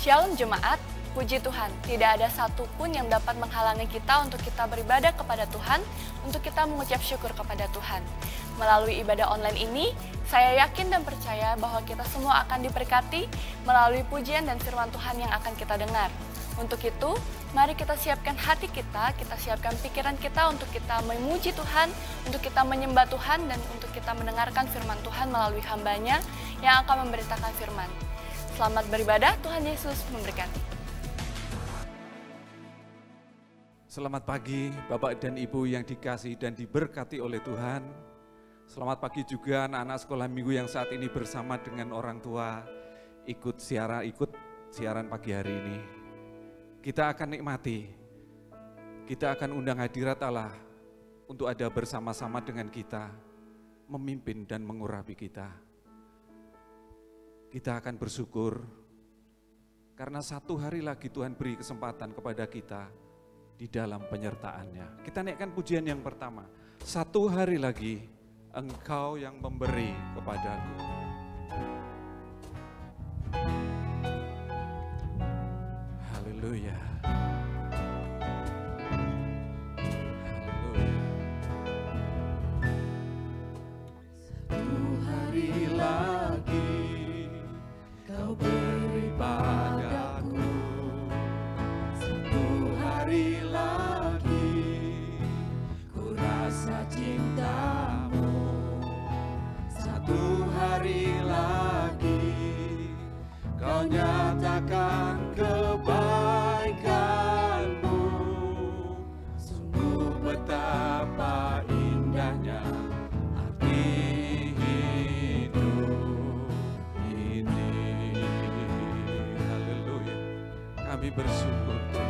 Shalom Jemaat, puji Tuhan, tidak ada satupun yang dapat menghalangi kita untuk kita beribadah kepada Tuhan, untuk kita mengucap syukur kepada Tuhan. Melalui ibadah online ini, saya yakin dan percaya bahwa kita semua akan diberkati melalui pujian dan firman Tuhan yang akan kita dengar. Untuk itu, mari kita siapkan hati kita siapkan pikiran kita untuk kita memuji Tuhan, untuk kita menyembah Tuhan, dan untuk kita mendengarkan firman Tuhan melalui hamba-Nya yang akan memberitakan firman. Selamat beribadah, Tuhan Yesus memberkati. Selamat pagi Bapak dan Ibu yang dikasihi dan diberkati oleh Tuhan. Selamat pagi juga anak-anak sekolah minggu yang saat ini bersama dengan orang tua ikut siaran pagi hari ini. Kita akan nikmati, kita akan undang hadirat Allah untuk ada bersama-sama dengan kita, memimpin dan mengurapi kita. Kita akan bersyukur karena satu hari lagi Tuhan beri kesempatan kepada kita di dalam penyertaan-Nya. Kita naikkan pujian yang pertama. Satu hari lagi Engkau yang memberi kepadaku. Haleluya. Haleluya. Satu hari lagi Kau beri padaku, satu hari lagi ku rasa cinta-Mu, satu hari lagi Kau nyatakan kebaikan-Mu, sungguh betapa indahnya arti hidup ini. Haleluya, kami bersyukur Tuhan.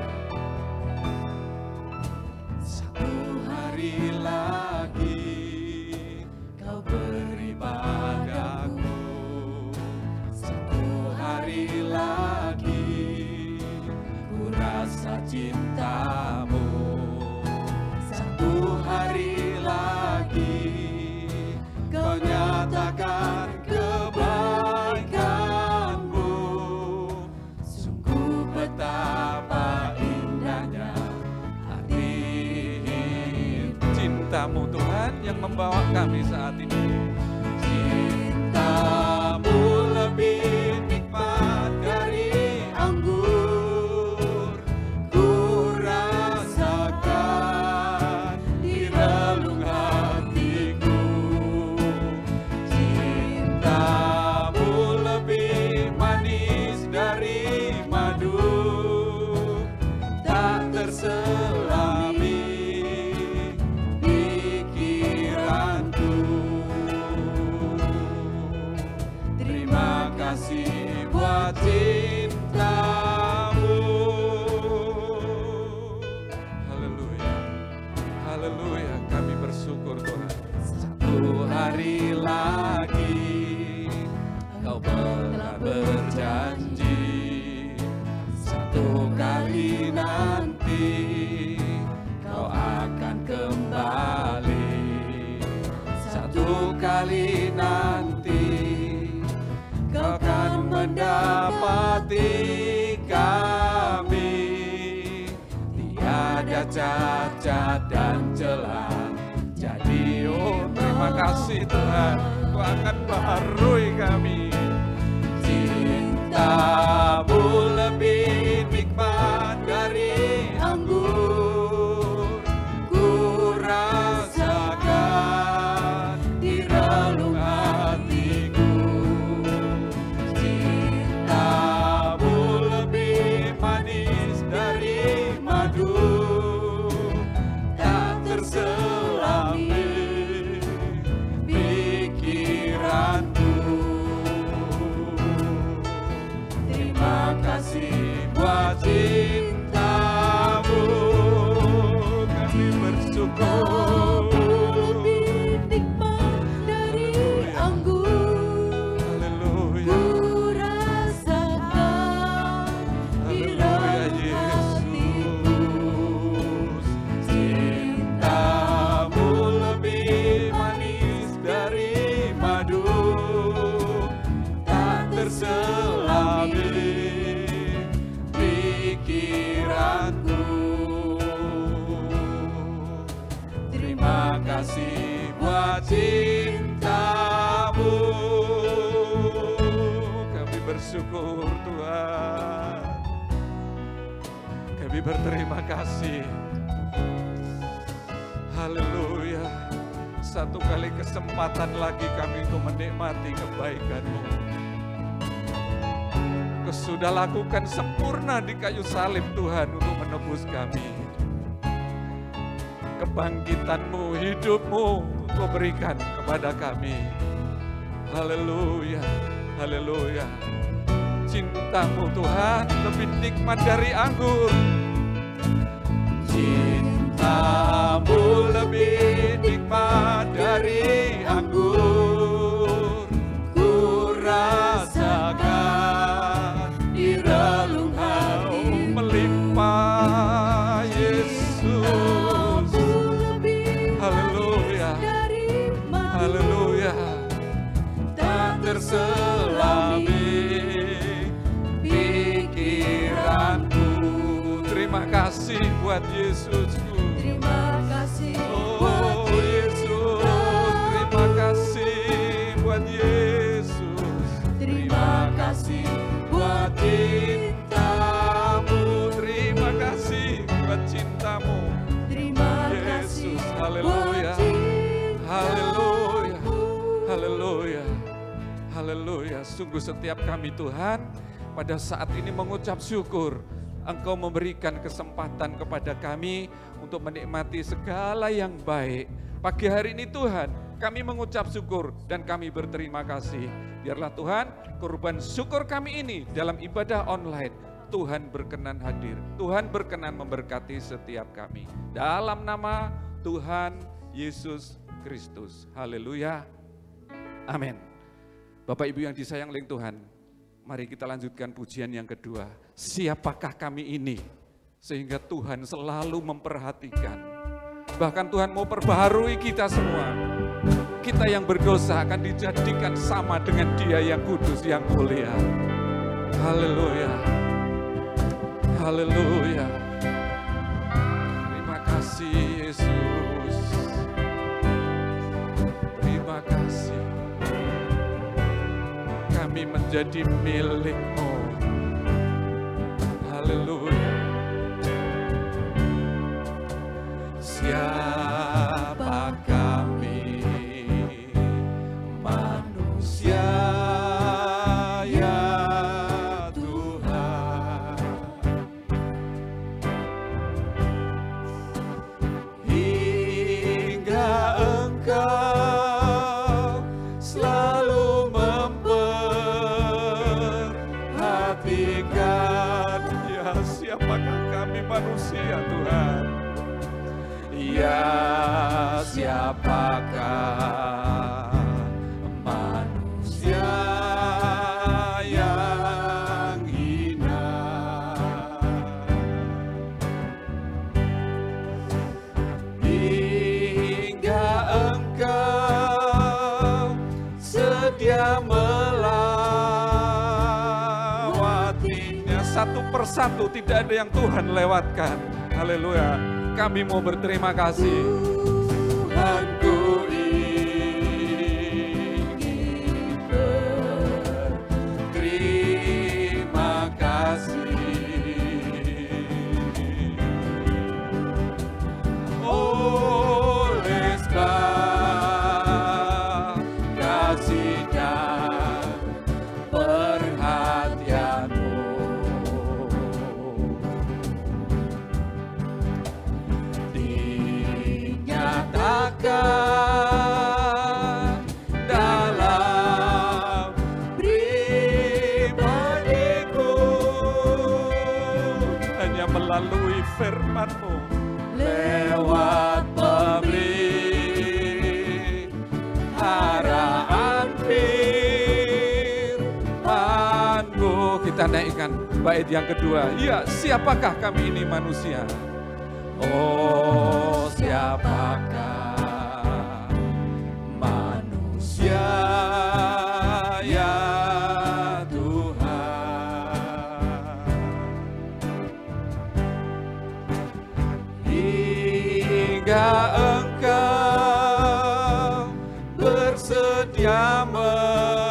Satu hari lagi Kau beri padaku, satu hari lagi ku rasa cinta-Mu, satu hari lagi Kau nyatakan kebaikan-Mu, sungguh betapa indahnya arti cinta-Mu Tuhan yang membawa kami saat ini. Cinta-Mu lebih nikmat dari anggur, ku rasakan di relung hatiku. Cinta-Mu lebih manis dari madu, tak terselami pikiranku. Terima kasih buat cinta-Mu. Haleluya, haleluya, kami bersyukur Tuhan. Satu hari lagi Kau telah berjanji, satu kali nanti Kau akan kembali, satu kali nanti Kau akan mendapati kami, tiada cacat dan celah. Jadi terima kasih Tuhan, Kau akan baharui kami. Cinta-Mu lebih nikmat dari anggur, ku rasakan di relung hatiku. Cinta-Mu lebih manis dari madu, tak terselami pikiranku. Terima kasih buat cinta-Mu, kami bersyukur. Lebih nikmat dari anggur, Haleluya, ku rasakan di relung hatiku. cinta-Mu lebih manis dari madu, tak terselami bersyukur Tuhan. Kami berterima kasih. Haleluya. Satu kali kesempatan lagi kami untuk menikmati kebaikan-Mu. Kau sudah lakukan sempurna di kayu salib Tuhan untuk menebus kami. Kebangkitan-Mu, hidup-Mu Kau berikan kepada kami. Haleluya, haleluya. Cinta-Mu Tuhan lebih nikmat dari anggur. Cinta-Mu lebih nikmat dari anggur. Ku rasakan di relung hati melimpah Yesus. Haleluya, haleluya. Tak terselami pikiranku. Terima kasih buat Yesusku. Terima kasih Oh Yesus, terima kasih buat Yesus. Terima kasih buat cinta-Mu. Terima kasih buat cinta-Mu. Terima Yesus, kasih haleluya, buat cinta-Mu. haleluya, haleluya, haleluya. Sungguh setiap kami Tuhan pada saat ini mengucap syukur. Engkau memberikan kesempatan kepada kami untuk menikmati segala yang baik. Pagi hari ini Tuhan, kami mengucap syukur dan kami berterima kasih. Biarlah Tuhan, kurban syukur kami ini dalam ibadah online, Tuhan berkenan hadir. Tuhan berkenan memberkati setiap kami. Dalam nama Tuhan Yesus Kristus. Haleluya. Amin. Bapak Ibu yang disayang oleh Tuhan, mari kita lanjutkan pujian yang kedua. Siapakah kami ini? Sehingga Tuhan selalu memperhatikan. Bahkan Tuhan mau perbaharui kita semua. Kita yang berdosa akan dijadikan sama dengan Dia yang kudus, yang mulia. Haleluya. Haleluya. Terima kasih Yesus. Terima kasih. Kami menjadi milik-Mu. Haleluya. Siapa kami, manusia ya Tuhan, hingga Engkau selalu memperhatikan. Ya, siapakah kami manusia Tuhan? Ya, siapakah manusia yang hina, hingga Engkau sedia melawatinya. Satu persatu tidak ada yang Tuhan lewatkan. Haleluya. Kami mau berterima kasih. Tuhanku ingin berterima kasih oleh sebab kasih dan perhatian-Mu. Dinyatakan dalam pribadiku hanya melalui firman-Mu, lewat pemeliharaan firman-Mu. Kita naikkan bait yang kedua. Ya, siapakah kami ini manusia? Oh, siapakah manusia ya Tuhan, hingga Engkau bersedia memuliakan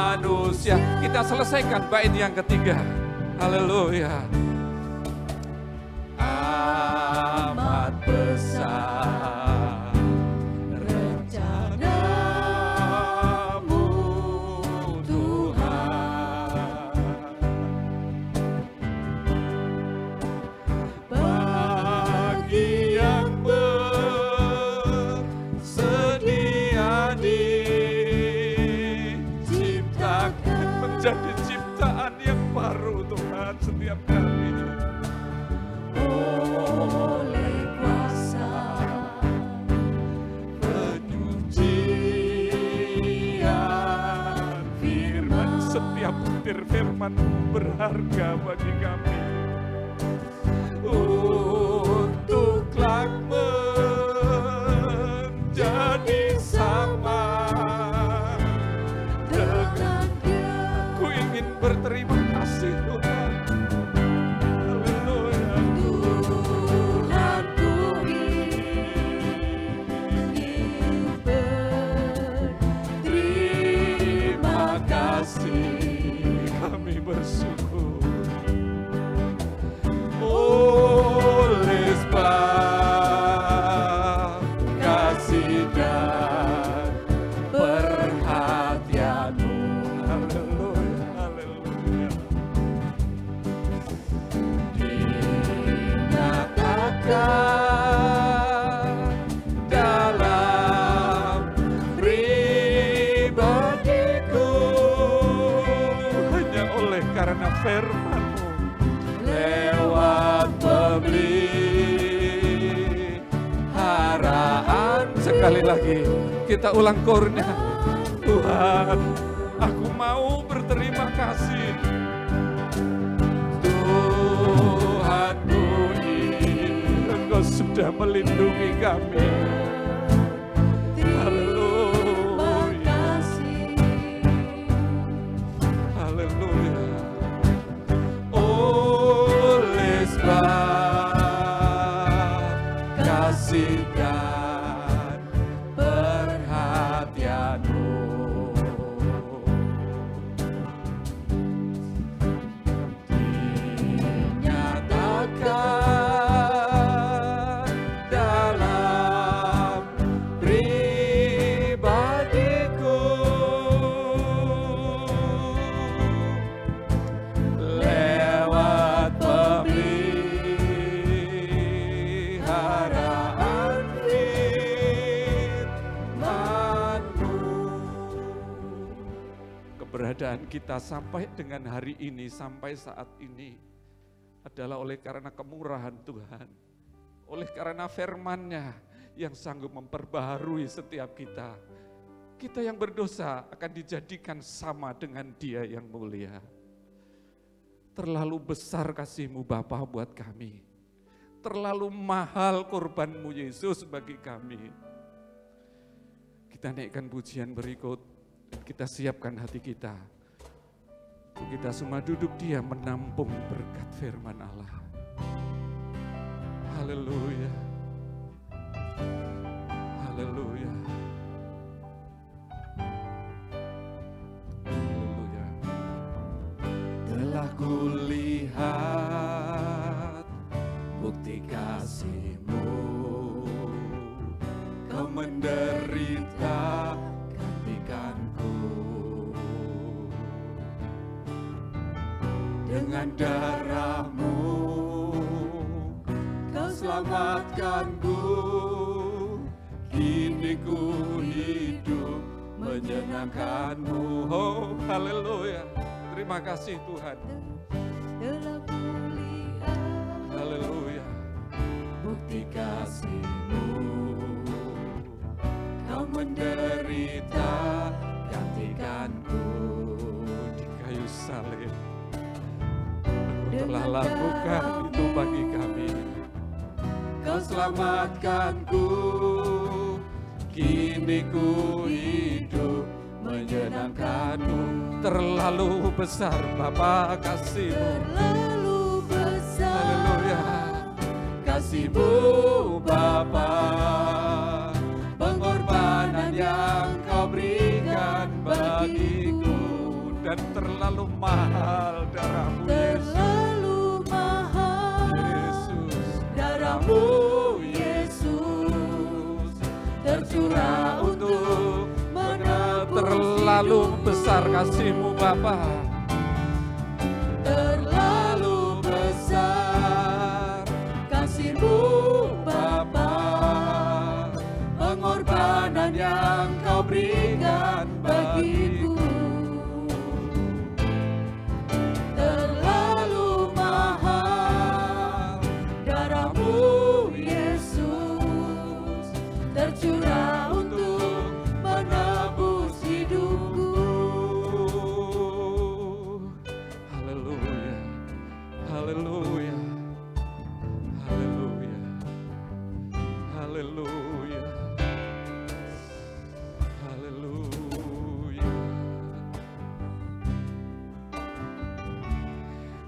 manusia. Kita selesaikan bait yang ketiga. Haleluya. Amat besar rencanamu Tuhan, bagi yang bersedia diciptakan menjadi ciptaan yang baru Tuhan setiap kami. oleh kuasa penyucian firman, setiap butir firman-Mu berharga bagi kami. Untuk kelak menjadi sama dengan Dia. Ku ingin berterima kasih Tuhan. Haleluya. Tuhan, ku ingin berterima kasih. Kami bersyukur oleh sebab kasih dan perhatian-Mu. Haleluya, haleluya. Dinyatakan dalam pribadiku hanya oleh karena firman-Mu lewat pemeliharaan. Sekali lagi kita ulang kornya. Tuhan, aku mau berterima kasih. Tuhan, ku ingin Engkau sudah melindungi kami. Terima Haleluya, kasih. haleluya. Oleh sebab kasih dan perhatian-Mu, dinyatakan dalam pribadiku lewat pemeliharaan firman-Mu. Keberadaan kita sampai dengan hari ini, sampai saat ini adalah oleh karena kemurahan Tuhan, oleh karena firman-Nya yang sanggup memperbaharui setiap kita. Kita yang berdosa akan dijadikan sama dengan Dia yang mulia. Terlalu besar kasih-Mu Bapa buat kami. Terlalu mahal korban-Mu Yesus bagi kami. Kita naikkan pujian berikut dan kita siapkan hati kita. Kita semua duduk diam menampung berkat firman Allah. Haleluya. Haleluya. Haleluya. Telah kulihat bukti kasih-Mu, Kau menderita gantikanku. Dengan darah-Mu Kau selamatkanku, kini ku hidup menyenangkan-Mu. Oh, haleluya. Terima kasih Tuhan. Telah kulihat Haleluya. bukti kasih-Mu, Kau menderita gantikanku di kayu salib. Telah lakukan itu bagi kami. Kau selamatkanku, kini ku hidup menyenangkan-Mu. Terlalu besar Bapa kasih-Mu, terlalu besar. haleluya. Kasih-Mu Bapa, pengorbanan yang Kau berikan bagiku. dan terlalu mahal darahmu Yesus. terlalu mahal Yesus, darahmu Yesus tercurah untuk menebus terlalu besar kasih-Mu Bapa. terlalu besar kasih-Mu Bapa, pengorbanan yang Kau berikan bagiku. Terlalu mahal darahmu Yesus tercurah untuk menebus hidupku. Haleluya, haleluya, haleluya, haleluya, haleluya.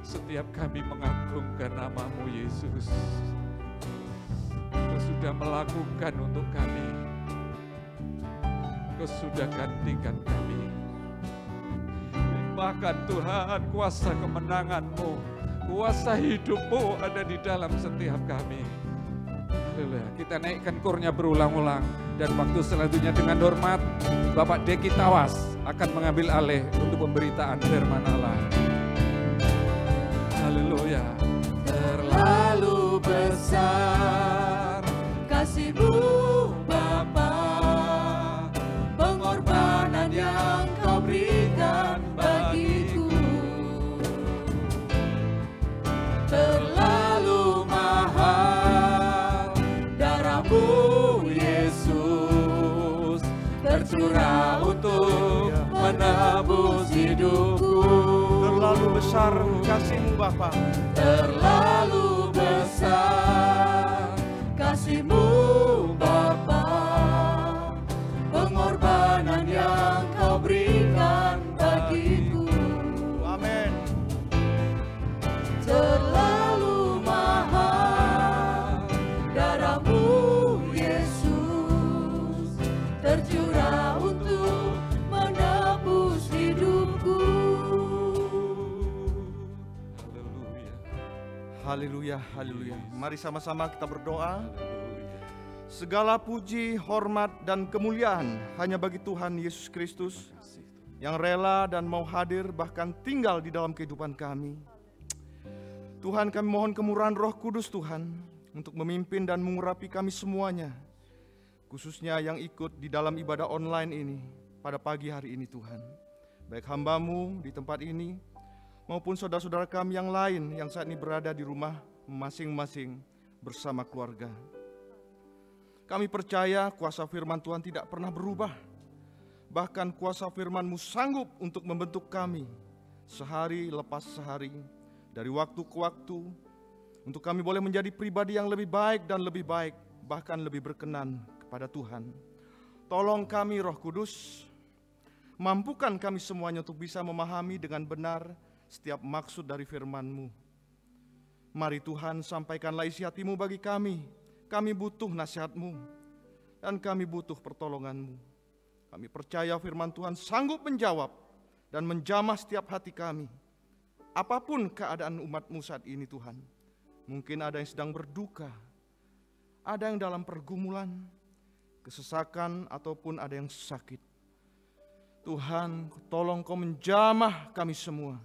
Setiap kami mengagungkan nama-Mu Yesus, Kau sudah melakukan untuk kami, Kau sudah gantikan kami. Bahkan Tuhan, kuasa kemenangan-Mu, kuasa hidup-Mu ada di dalam setiap kami. Haleluya. Kita naikkan kurnya berulang-ulang. Dan waktu selanjutnya dengan hormat, Bapak Deki Tawas akan mengambil alih untuk pemberitaan firman Allah. Haleluya. Terlalu besar kasih-Mu Bapa, pengorbanan yang Kau berikan bagiku. Terlalu mahal darahmu Yesus tercurah untuk menebus hidupku. Terlalu besar kasih-Mu Bapa, Terlalu besar kasih-Mu Bapa, pengorbanan yang Kau berikan bagiku. amin. Terlalu mahal darahmu Yesus tercurah untuk menebus hidupku. Haleluya. Haleluya, haleluya. Mari sama-sama kita berdoa. Segala puji, hormat, dan kemuliaan hanya bagi Tuhan Yesus Kristus yang rela dan mau hadir bahkan tinggal di dalam kehidupan kami. Tuhan, kami mohon kemurahan Roh Kudus Tuhan untuk memimpin dan mengurapi kami semuanya, khususnya yang ikut di dalam ibadah online ini pada pagi hari ini Tuhan. Baik hamba-Mu di tempat ini maupun saudara-saudara kami yang lain yang saat ini berada di rumah masing-masing bersama keluarga. Kami percaya kuasa firman Tuhan tidak pernah berubah. Bahkan kuasa firman-Mu sanggup untuk membentuk kami sehari lepas sehari, dari waktu ke waktu, untuk kami boleh menjadi pribadi yang lebih baik dan lebih baik, bahkan lebih berkenan kepada Tuhan. Tolong kami Roh Kudus, mampukan kami semuanya untuk bisa memahami dengan benar setiap maksud dari firman-Mu. Mari Tuhan, sampaikanlah isi hati-Mu bagi kami. Kami butuh nasihat-Mu dan kami butuh pertolongan-Mu. Kami percaya firman Tuhan sanggup menjawab dan menjamah setiap hati kami. Apapun keadaan umat-Mu saat ini Tuhan. Mungkin ada yang sedang berduka, ada yang dalam pergumulan, kesesakan, ataupun ada yang sakit. Tuhan, tolong Kau menjamah kami semua.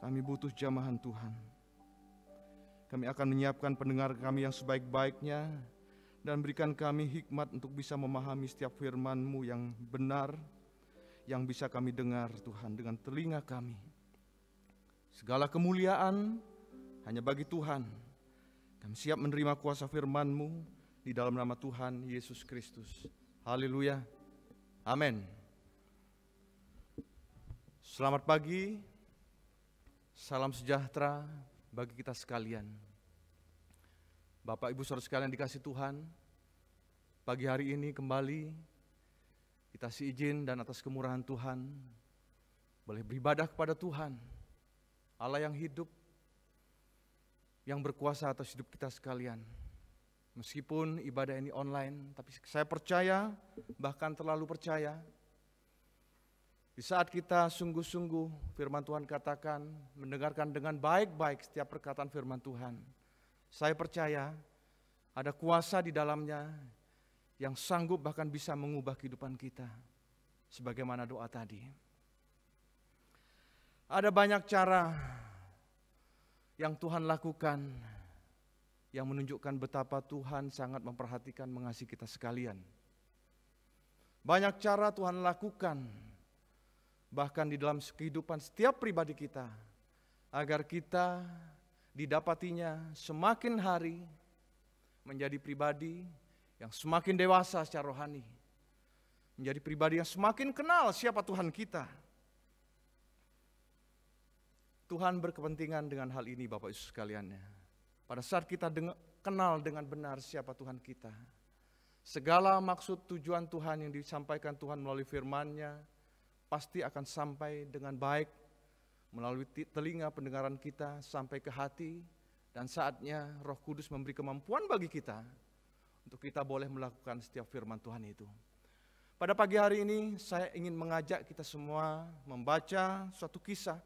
Kami butuh jamahan Tuhan. Kami akan menyiapkan pendengar kami yang sebaik-baiknya dan berikan kami hikmat untuk bisa memahami setiap firman-Mu yang benar, yang bisa kami dengar Tuhan dengan telinga kami. Segala kemuliaan hanya bagi Tuhan. Kami siap menerima kuasa firman-Mu di dalam nama Tuhan Yesus Kristus. Haleluya. Amin. Selamat pagi. Salam sejahtera bagi kita sekalian. Bapak Ibu Saudara sekalian dikasih Tuhan, pagi hari ini kembali kita izin dan atas kemurahan Tuhan boleh beribadah kepada Tuhan, Allah yang hidup, yang berkuasa atas hidup kita sekalian. Meskipun ibadah ini online, tapi saya percaya, bahkan terlalu percaya, Di saat kita sungguh-sungguh firman Tuhan katakan, mendengarkan dengan baik-baik setiap perkataan firman Tuhan, saya percaya ada kuasa di dalamnya yang sanggup bahkan bisa mengubah kehidupan kita. Sebagaimana doa tadi. Ada banyak cara yang Tuhan lakukan yang menunjukkan betapa Tuhan sangat memperhatikan mengasihi kita sekalian. Banyak cara Tuhan lakukan bahkan di dalam kehidupan setiap pribadi kita, agar kita didapatinya semakin hari menjadi pribadi yang semakin dewasa secara rohani, menjadi pribadi yang semakin kenal siapa Tuhan kita. Tuhan berkepentingan dengan hal ini, Bapak Ibu sekalian. Pada saat kita kenal dengan benar siapa Tuhan kita, segala maksud tujuan Tuhan yang disampaikan Tuhan melalui firman-Nya pasti akan sampai dengan baik melalui telinga pendengaran kita sampai ke hati, dan saatnya Roh Kudus memberi kemampuan bagi kita untuk kita boleh melakukan setiap firman Tuhan itu. Pada pagi hari ini saya ingin mengajak kita semua membaca suatu kisah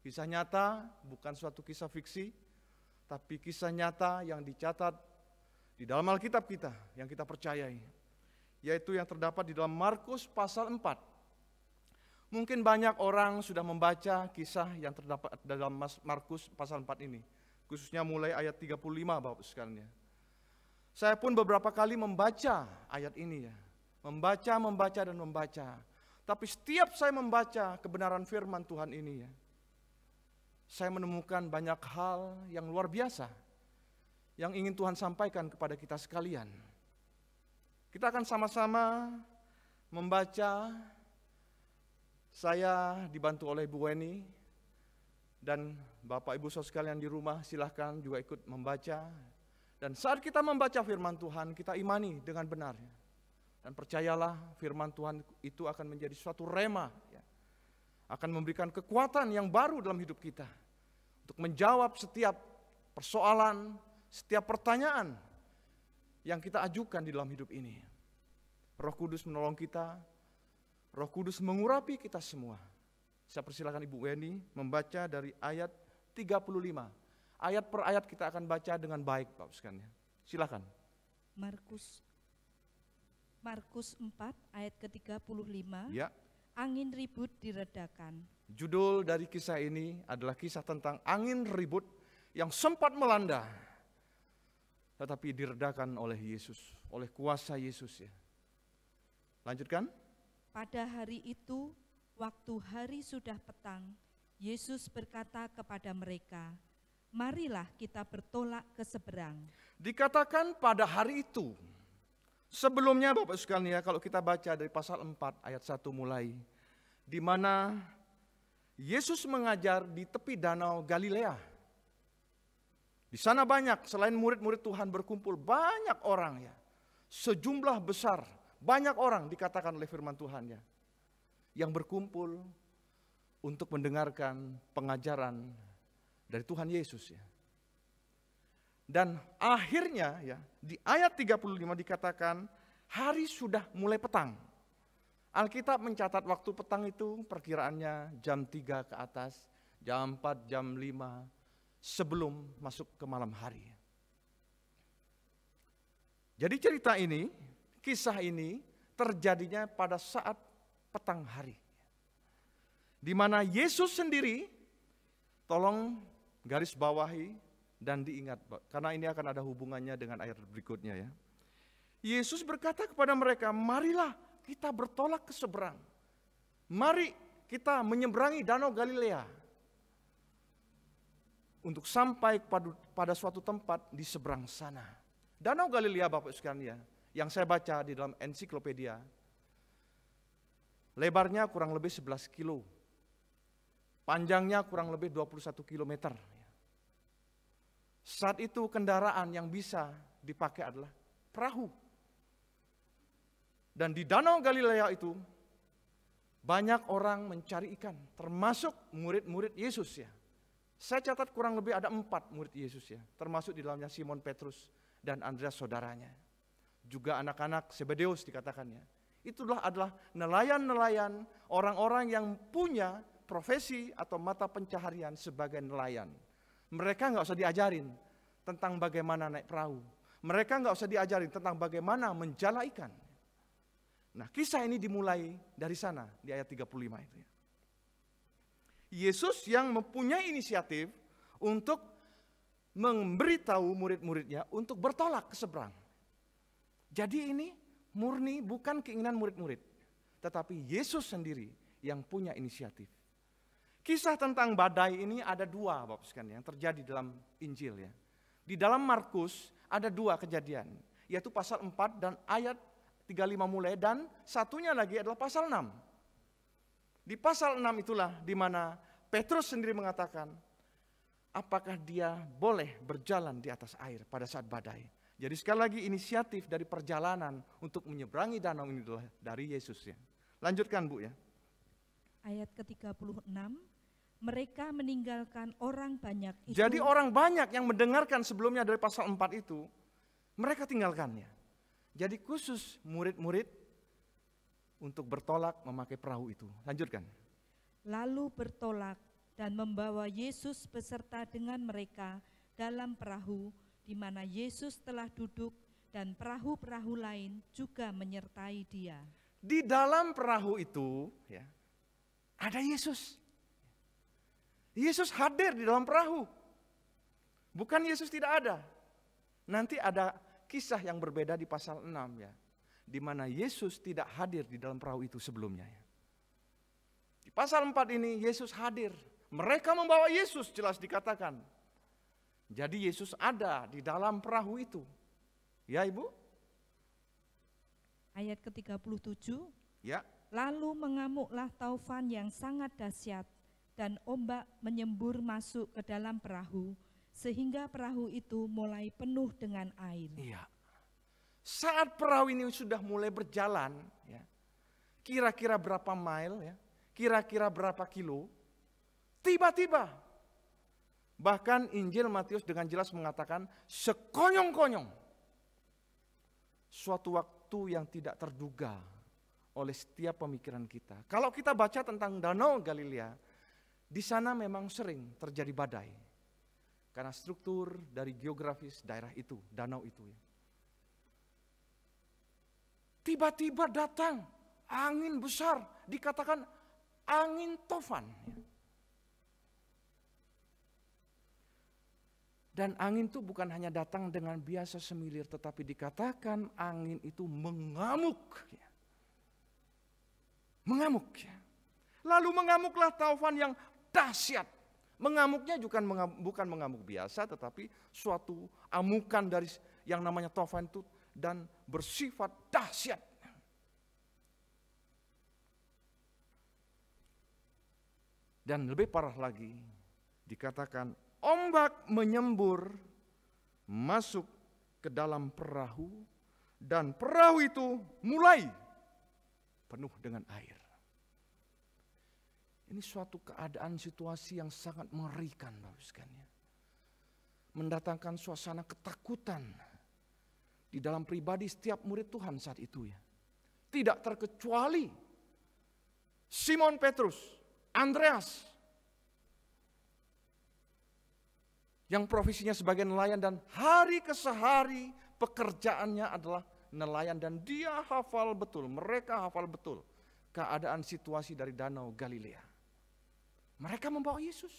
nyata, bukan suatu kisah fiksi, tapi kisah nyata yang dicatat di dalam Alkitab kita yang kita percayai, yaitu yang terdapat di dalam Markus pasal 4. Mungkin banyak orang sudah membaca kisah yang terdapat dalam Markus pasal 4 ini, khususnya mulai ayat 35, Bapak sekalian. Saya pun beberapa kali membaca ayat ini ya, membaca dan membaca. Tapi setiap saya membaca kebenaran firman Tuhan ini ya, saya menemukan banyak hal yang luar biasa yang ingin Tuhan sampaikan kepada kita sekalian. Kita akan sama-sama membaca. Saya dibantu oleh Bu Weni, dan Bapak Ibu saudara sekalian di rumah silahkan juga ikut membaca. Dan saat kita membaca firman Tuhan, kita imani dengan benar. Dan percayalah firman Tuhan itu akan menjadi suatu rema, ya, akan memberikan kekuatan yang baru dalam hidup kita untuk menjawab setiap persoalan, setiap pertanyaan yang kita ajukan di dalam hidup ini. Roh Kudus menolong kita, Roh Kudus mengurapi kita semua. Saya persilakan Ibu Weni membaca dari ayat 35. Ayat per ayat kita akan baca dengan baik, Bapak sekalian. Silakan. Markus 4 ayat ke-35. Ya. Angin ribut diredakan. Judul dari kisah ini adalah kisah tentang angin ribut yang sempat melanda, tetapi diredakan oleh Yesus, oleh kuasa Yesus ya. Lanjutkan. Pada hari itu, waktu hari sudah petang, Yesus berkata kepada mereka, "Marilah kita bertolak ke seberang." Dikatakan pada hari itu. Sebelumnya Bapak sekalian ya, kalau kita baca dari pasal 4 ayat 1 mulai, di mana Yesus mengajar di tepi danau Galilea. Di sana banyak, selain murid-murid Tuhan berkumpul, banyak orang ya. Sejumlah besar, banyak orang dikatakan oleh firman Tuhan ya, yang berkumpul untuk mendengarkan pengajaran dari Tuhan Yesus ya. Dan akhirnya ya, di ayat 35 dikatakan hari sudah mulai petang. Alkitab mencatat waktu petang itu perkiraannya jam 3 ke atas, jam 4, jam 5 sebelum masuk ke malam hari. Jadi cerita ini, kisah ini terjadinya pada saat petang hari. Di mana Yesus sendiri, tolong garis bawahi dan diingat, karena ini akan ada hubungannya dengan ayat berikutnya ya. Yesus berkata kepada mereka, marilah kita bertolak ke seberang. Mari kita menyeberangi danau Galilea untuk sampai pada suatu tempat di seberang sana. Danau Galilea Bapak sekalian ya, yang saya baca di dalam ensiklopedia, lebarnya kurang lebih 11 kilo, panjangnya kurang lebih 21 kilometer. Saat itu kendaraan yang bisa dipakai adalah perahu. Dan di danau Galilea itu banyak orang mencari ikan, termasuk murid-murid Yesus ya. Saya catat kurang lebih ada 4 murid Yesus ya, termasuk di dalamnya Simon Petrus dan Andreas saudaranya. Juga anak-anak Zebedeus dikatakannya. Itulah adalah nelayan-nelayan, orang-orang yang punya profesi atau mata pencaharian sebagai nelayan. Mereka nggak usah diajarin tentang bagaimana naik perahu. Mereka nggak usah diajarin tentang bagaimana menjala ikan. Nah, kisah ini dimulai dari sana, di ayat 35 itu. Yesus yang mempunyai inisiatif untuk memberitahu murid-muridnya untuk bertolak ke seberang. Jadi ini murni bukan keinginan murid-murid, tetapi Yesus sendiri yang punya inisiatif. Kisah tentang badai ini ada dua, Bapak sekalian, yang terjadi dalam Injil ya. Di dalam Markus ada dua kejadian, yaitu pasal 4 dan ayat 35 mulai, dan satunya lagi adalah pasal 6. Di pasal 6 itulah di mana Petrus sendiri mengatakan, apakah dia boleh berjalan di atas air pada saat badai. Jadi sekali lagi inisiatif dari perjalanan untuk menyeberangi danau ini adalah dari Yesus ya. Lanjutkan Bu ya. Ayat ke-36, mereka meninggalkan orang banyak itu. Jadi orang banyak yang mendengarkan sebelumnya dari pasal 4 itu, mereka tinggalkannya. Jadi khusus murid-murid untuk bertolak memakai perahu itu. Lanjutkan. Lalu bertolak dan membawa Yesus beserta dengan mereka dalam perahu di mana Yesus telah duduk, dan perahu-perahu lain juga menyertai dia. Di dalam perahu itu ya, ada Yesus. Yesus hadir di dalam perahu. Bukan Yesus tidak ada. Nanti ada kisah yang berbeda di pasal 6 ya, di mana Yesus tidak hadir di dalam perahu itu sebelumnya ya. Di pasal 4 ini Yesus hadir. Mereka membawa Yesus, jelas dikatakan. Jadi Yesus ada di dalam perahu itu. Ya Ibu? Ayat ke-37. Ya. Lalu mengamuklah taufan yang sangat dahsyat, dan ombak menyembur masuk ke dalam perahu, sehingga perahu itu mulai penuh dengan air. Iya. Saat perahu ini sudah mulai berjalan, ya, kira-kira berapa mile, ya, kira-kira berapa kilo, tiba-tiba, bahkan Injil Matius dengan jelas mengatakan, sekonyong-konyong, suatu waktu yang tidak terduga oleh setiap pemikiran kita. Kalau kita baca tentang Danau Galilea, di sana memang sering terjadi badai. Karena struktur dari geografis daerah itu, danau itu. Tiba-tiba datang angin besar, dikatakan angin tofan. Dan angin itu bukan hanya datang dengan biasa semilir, tetapi dikatakan angin itu mengamuk. Mengamuk. Lalu mengamuklah taufan yang dahsyat. Mengamuknya bukan mengamuk biasa, tetapi suatu amukan dari yang namanya taufan itu dan bersifat dahsyat. Dan lebih parah lagi, dikatakan ombak menyembur masuk ke dalam perahu, dan perahu itu mulai penuh dengan air. Ini suatu keadaan situasi yang sangat mengerikan, Bapak sekalian. Mendatangkan suasana ketakutan di dalam pribadi setiap murid Tuhan saat itu ya. Tidak terkecuali Simon Petrus, Andreas, yang profesinya sebagai nelayan dan hari ke hari pekerjaannya adalah nelayan, dan dia hafal betul, mereka hafal betul keadaan situasi dari Danau Galilea. Mereka membawa Yesus.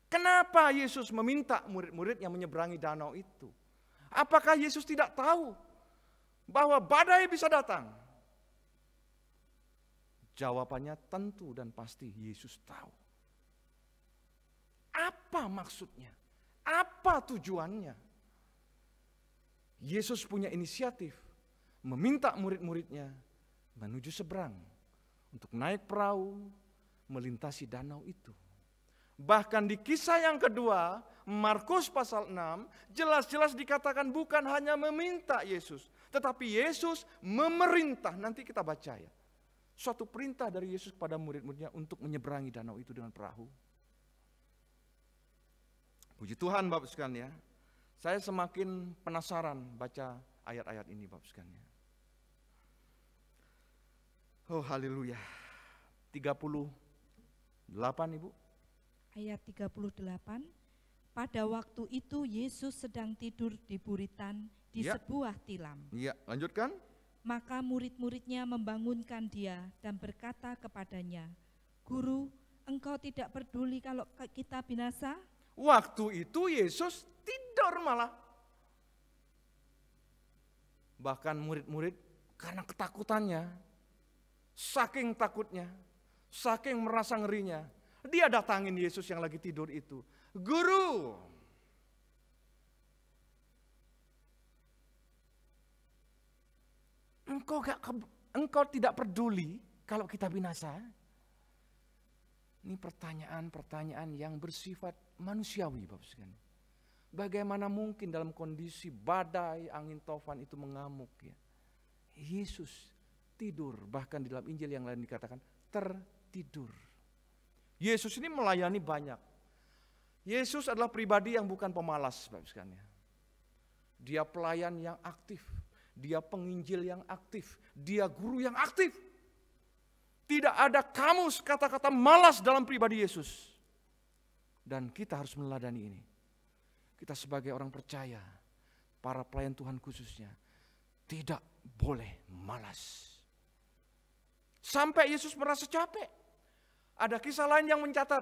Kenapa Yesus meminta murid-muridnya menyeberangi danau itu? Apakah Yesus tidak tahu bahwa badai bisa datang? Jawabannya tentu dan pasti Yesus tahu. Apa maksudnya? Apa tujuannya? Yesus punya inisiatif meminta murid-muridnya menuju seberang untuk naik perahu melintasi danau itu. Bahkan di kisah yang kedua, Markus pasal 6, jelas-jelas dikatakan bukan hanya meminta Yesus, tetapi Yesus memerintah. Nanti kita baca ya. Suatu perintah dari Yesus kepada murid-muridnya untuk menyeberangi danau itu dengan perahu. Puji Tuhan Bapak sekalian ya. Saya semakin penasaran baca ayat-ayat ini Bapak sekalian. Oh haleluya. 38 Ibu. Ayat 38. Pada waktu itu Yesus sedang tidur di buritan di Ya. sebuah tilam. Iya, lanjutkan. Maka murid-muridnya membangunkan dia dan berkata kepadanya, Guru, engkau tidak peduli kalau kita binasa? Waktu itu Yesus tidur malah. Bahkan murid-murid karena ketakutannya, saking takutnya, saking merasa ngerinya, dia datangin Yesus yang lagi tidur itu. Guru, engkau tidak peduli kalau kita binasa? Ini pertanyaan-pertanyaan yang bersifat manusiawi, Bapak sekalian. Bagaimana mungkin dalam kondisi badai, angin taufan itu mengamuk ya. Yesus tidur, bahkan di dalam Injil yang lain dikatakan tertidur. Yesus ini melayani banyak. Yesus adalah pribadi yang bukan pemalas, Bapak sekalian. Dia pelayan yang aktif, dia penginjil yang aktif, dia guru yang aktif. Tidak ada kamus kata-kata malas dalam pribadi Yesus. Dan kita harus meneladani ini. Kita sebagai orang percaya, para pelayan Tuhan khususnya, tidak boleh malas. Sampai Yesus merasa capek. Ada kisah lain yang mencatat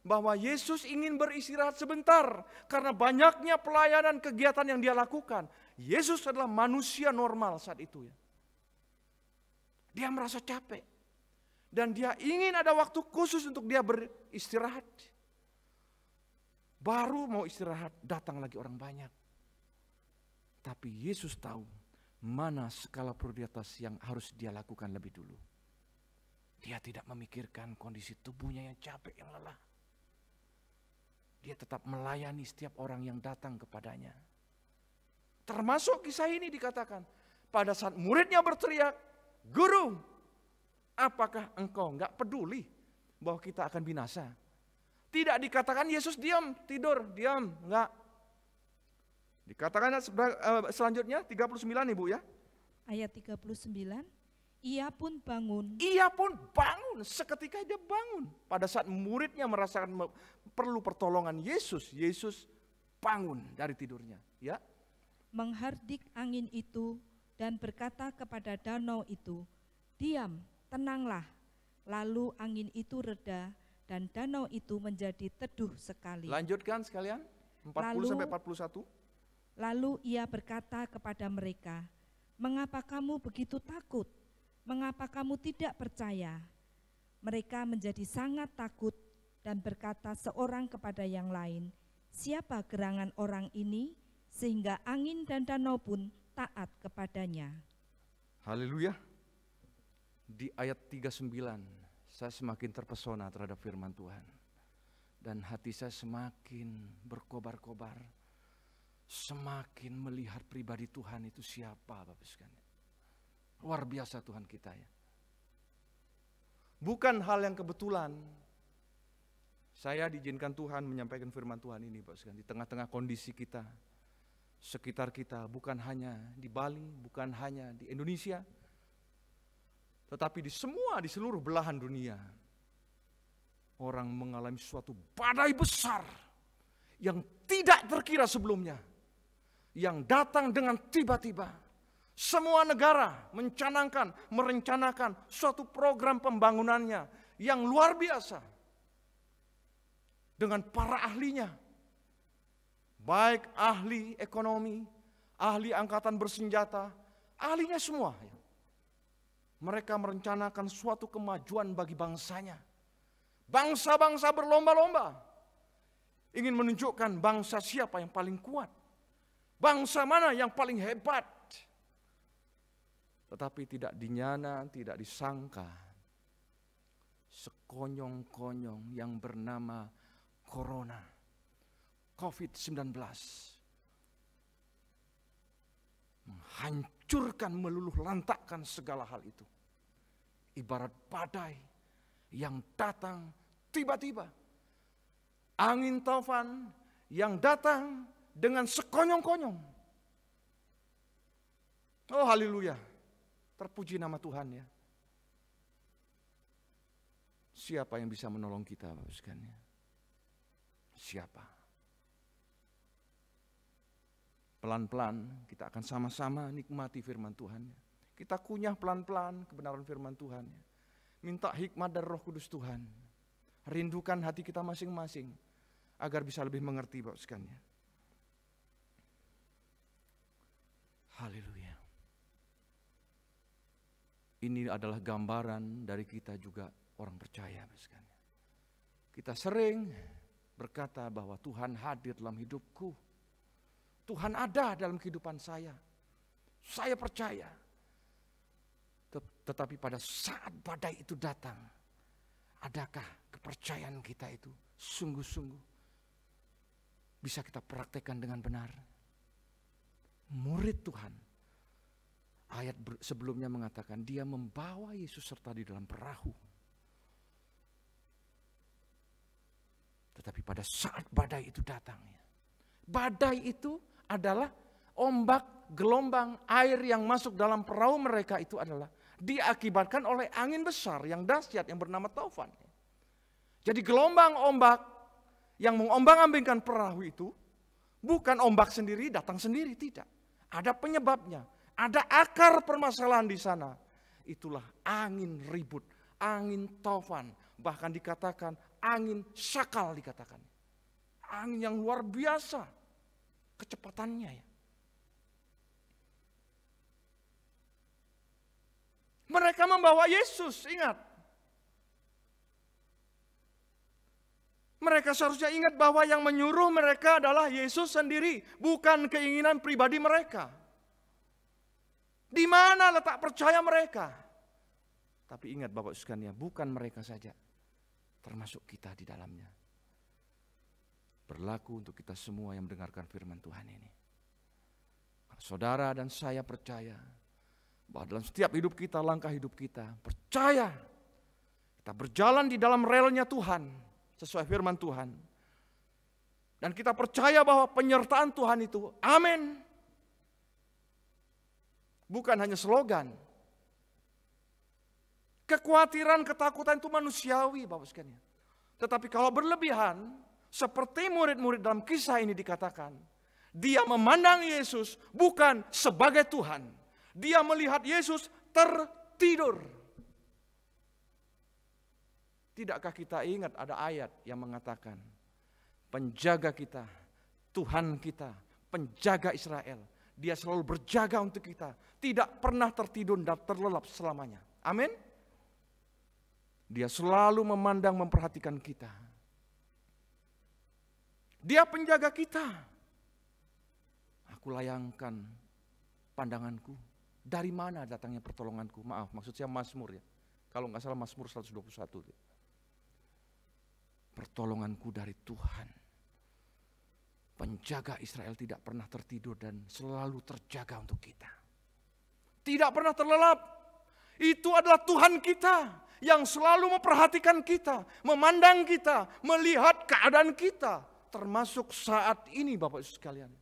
bahwa Yesus ingin beristirahat sebentar karena banyaknya pelayanan kegiatan yang dia lakukan. Yesus adalah manusia normal saat itu ya. Dia merasa capek. Dan dia ingin ada waktu khusus untuk dia beristirahat. Baru mau istirahat, datang lagi orang banyak. Tapi Yesus tahu mana skala prioritas yang harus dia lakukan lebih dulu. Dia tidak memikirkan kondisi tubuhnya yang capek, yang lelah. Dia tetap melayani setiap orang yang datang kepadanya. Termasuk kisah ini dikatakan, pada saat muridnya berteriak, Guru, apakah engkau enggak peduli bahwa kita akan binasa? Tidak dikatakan Yesus diam, tidur, diam, enggak. Dikatakan selanjutnya 39 Ibu ya. Ayat 39, ia pun bangun. Ia pun bangun, seketika dia bangun. Pada saat muridnya merasakan perlu pertolongan Yesus, Yesus bangun dari tidurnya. Ya. Menghardik angin itu dan berkata kepada danau itu, diam, tenanglah. Lalu angin itu reda dan danau itu menjadi teduh sekali. Lanjutkan sekalian, 40-41. Lalu ia berkata kepada mereka, mengapa kamu begitu takut? Mengapa kamu tidak percaya? Mereka menjadi sangat takut dan berkata seorang kepada yang lain, siapa gerangan orang ini sehingga angin dan danau pun taat kepadanya. Haleluya. Di ayat 39 saya semakin terpesona terhadap firman Tuhan. Dan hati saya semakin berkobar-kobar. Semakin melihat pribadi Tuhan itu siapa, Bapak sekalian. Luar biasa Tuhan kita ya. Bukan hal yang kebetulan. Saya diizinkan Tuhan menyampaikan firman Tuhan ini, Bapak sekalian, di tengah-tengah kondisi kita, sekitar kita, bukan hanya di Bali, bukan hanya di Indonesia, tetapi di seluruh belahan dunia. Orang mengalami suatu badai besar yang tidak terkira sebelumnya. Yang datang dengan tiba-tiba. Semua negara merencanakan suatu program pembangunannya yang luar biasa. Dengan para ahlinya. Baik ahli ekonomi, ahli angkatan bersenjata, ahlinya semua. Mereka merencanakan suatu kemajuan bagi bangsanya. Bangsa-bangsa berlomba-lomba. Ingin menunjukkan bangsa siapa yang paling kuat. Bangsa mana yang paling hebat. Tetapi tidak dinyana, tidak disangka. Sekonyong-konyong yang bernama Corona, COVID-19. Menghancurkan, meluluh lantakkan segala hal itu. Ibarat badai yang datang tiba-tiba. Angin taufan yang datang dengan sekonyong-konyong. Oh haleluya. Terpuji nama Tuhan ya. siapa yang bisa menolong kita, Bapak sekalian? Siapa? Pelan-pelan kita akan sama-sama nikmati firman Tuhan. Kita kunyah pelan-pelan kebenaran firman Tuhan. Minta hikmat dari Roh Kudus Tuhan. Rindukan hati kita masing-masing agar bisa lebih mengerti, Bapak sekalian. Haleluya. Ini adalah gambaran dari kita juga orang percaya, Bapak sekalian. Kita sering berkata bahwa Tuhan hadir dalam hidupku. Tuhan ada dalam kehidupan saya. Saya percaya. Tetapi pada saat badai itu datang, adakah kepercayaan kita itu sungguh-sungguh bisa kita praktekkan dengan benar? Murid Tuhan, ayat sebelumnya mengatakan dia membawa Yesus serta di dalam perahu. Tetapi pada saat badai itu datang, badai itu adalah ombak, gelombang air yang masuk dalam perahu mereka itu adalah diakibatkan oleh angin besar yang dahsyat yang bernama taufan. Jadi gelombang ombak yang mengombang-ambingkan perahu itu bukan ombak sendiri datang sendiri, tidak. Ada penyebabnya, ada akar permasalahan di sana. Itulah angin ribut, angin taufan, bahkan dikatakan angin syakal dikatakan. Angin yang luar biasa kecepatannya ya. Mereka membawa Yesus, ingat. Mereka seharusnya ingat bahwa yang menyuruh mereka adalah Yesus sendiri, bukan keinginan pribadi mereka. Di mana letak percaya mereka? Tapi ingat Bapak sekalian, bukan mereka saja, termasuk kita di dalamnya. Berlaku untuk kita semua yang mendengarkan firman Tuhan ini. Saudara dan saya percaya bahwa dalam setiap hidup kita, langkah hidup kita, percaya kita berjalan di dalam relnya Tuhan sesuai firman Tuhan. Dan kita percaya bahwa penyertaan Tuhan itu, amin. Bukan hanya slogan. Kekhawatiran, ketakutan itu manusiawi Bapak sekalian. Tetapi kalau berlebihan, seperti murid-murid dalam kisah ini dikatakan, dia memandang Yesus bukan sebagai Tuhan. Dia melihat Yesus tertidur. Tidakkah kita ingat ada ayat yang mengatakan, penjaga kita, Tuhan kita, penjaga Israel, dia selalu berjaga untuk kita, tidak pernah tertidur dan terlelap selamanya. Amin. Dia selalu memandang, memperhatikan kita. Dia penjaga kita. Aku layangkan pandanganku. Dari mana datangnya pertolonganku? Maaf, maksud saya Mazmur ya. Kalau nggak salah Mazmur 121. Pertolonganku dari Tuhan. Penjaga Israel tidak pernah tertidur dan selalu terjaga untuk kita. Tidak pernah terlelap. Itu adalah Tuhan kita yang selalu memperhatikan kita, memandang kita, melihat keadaan kita. Termasuk saat ini Bapak Ibu sekalian.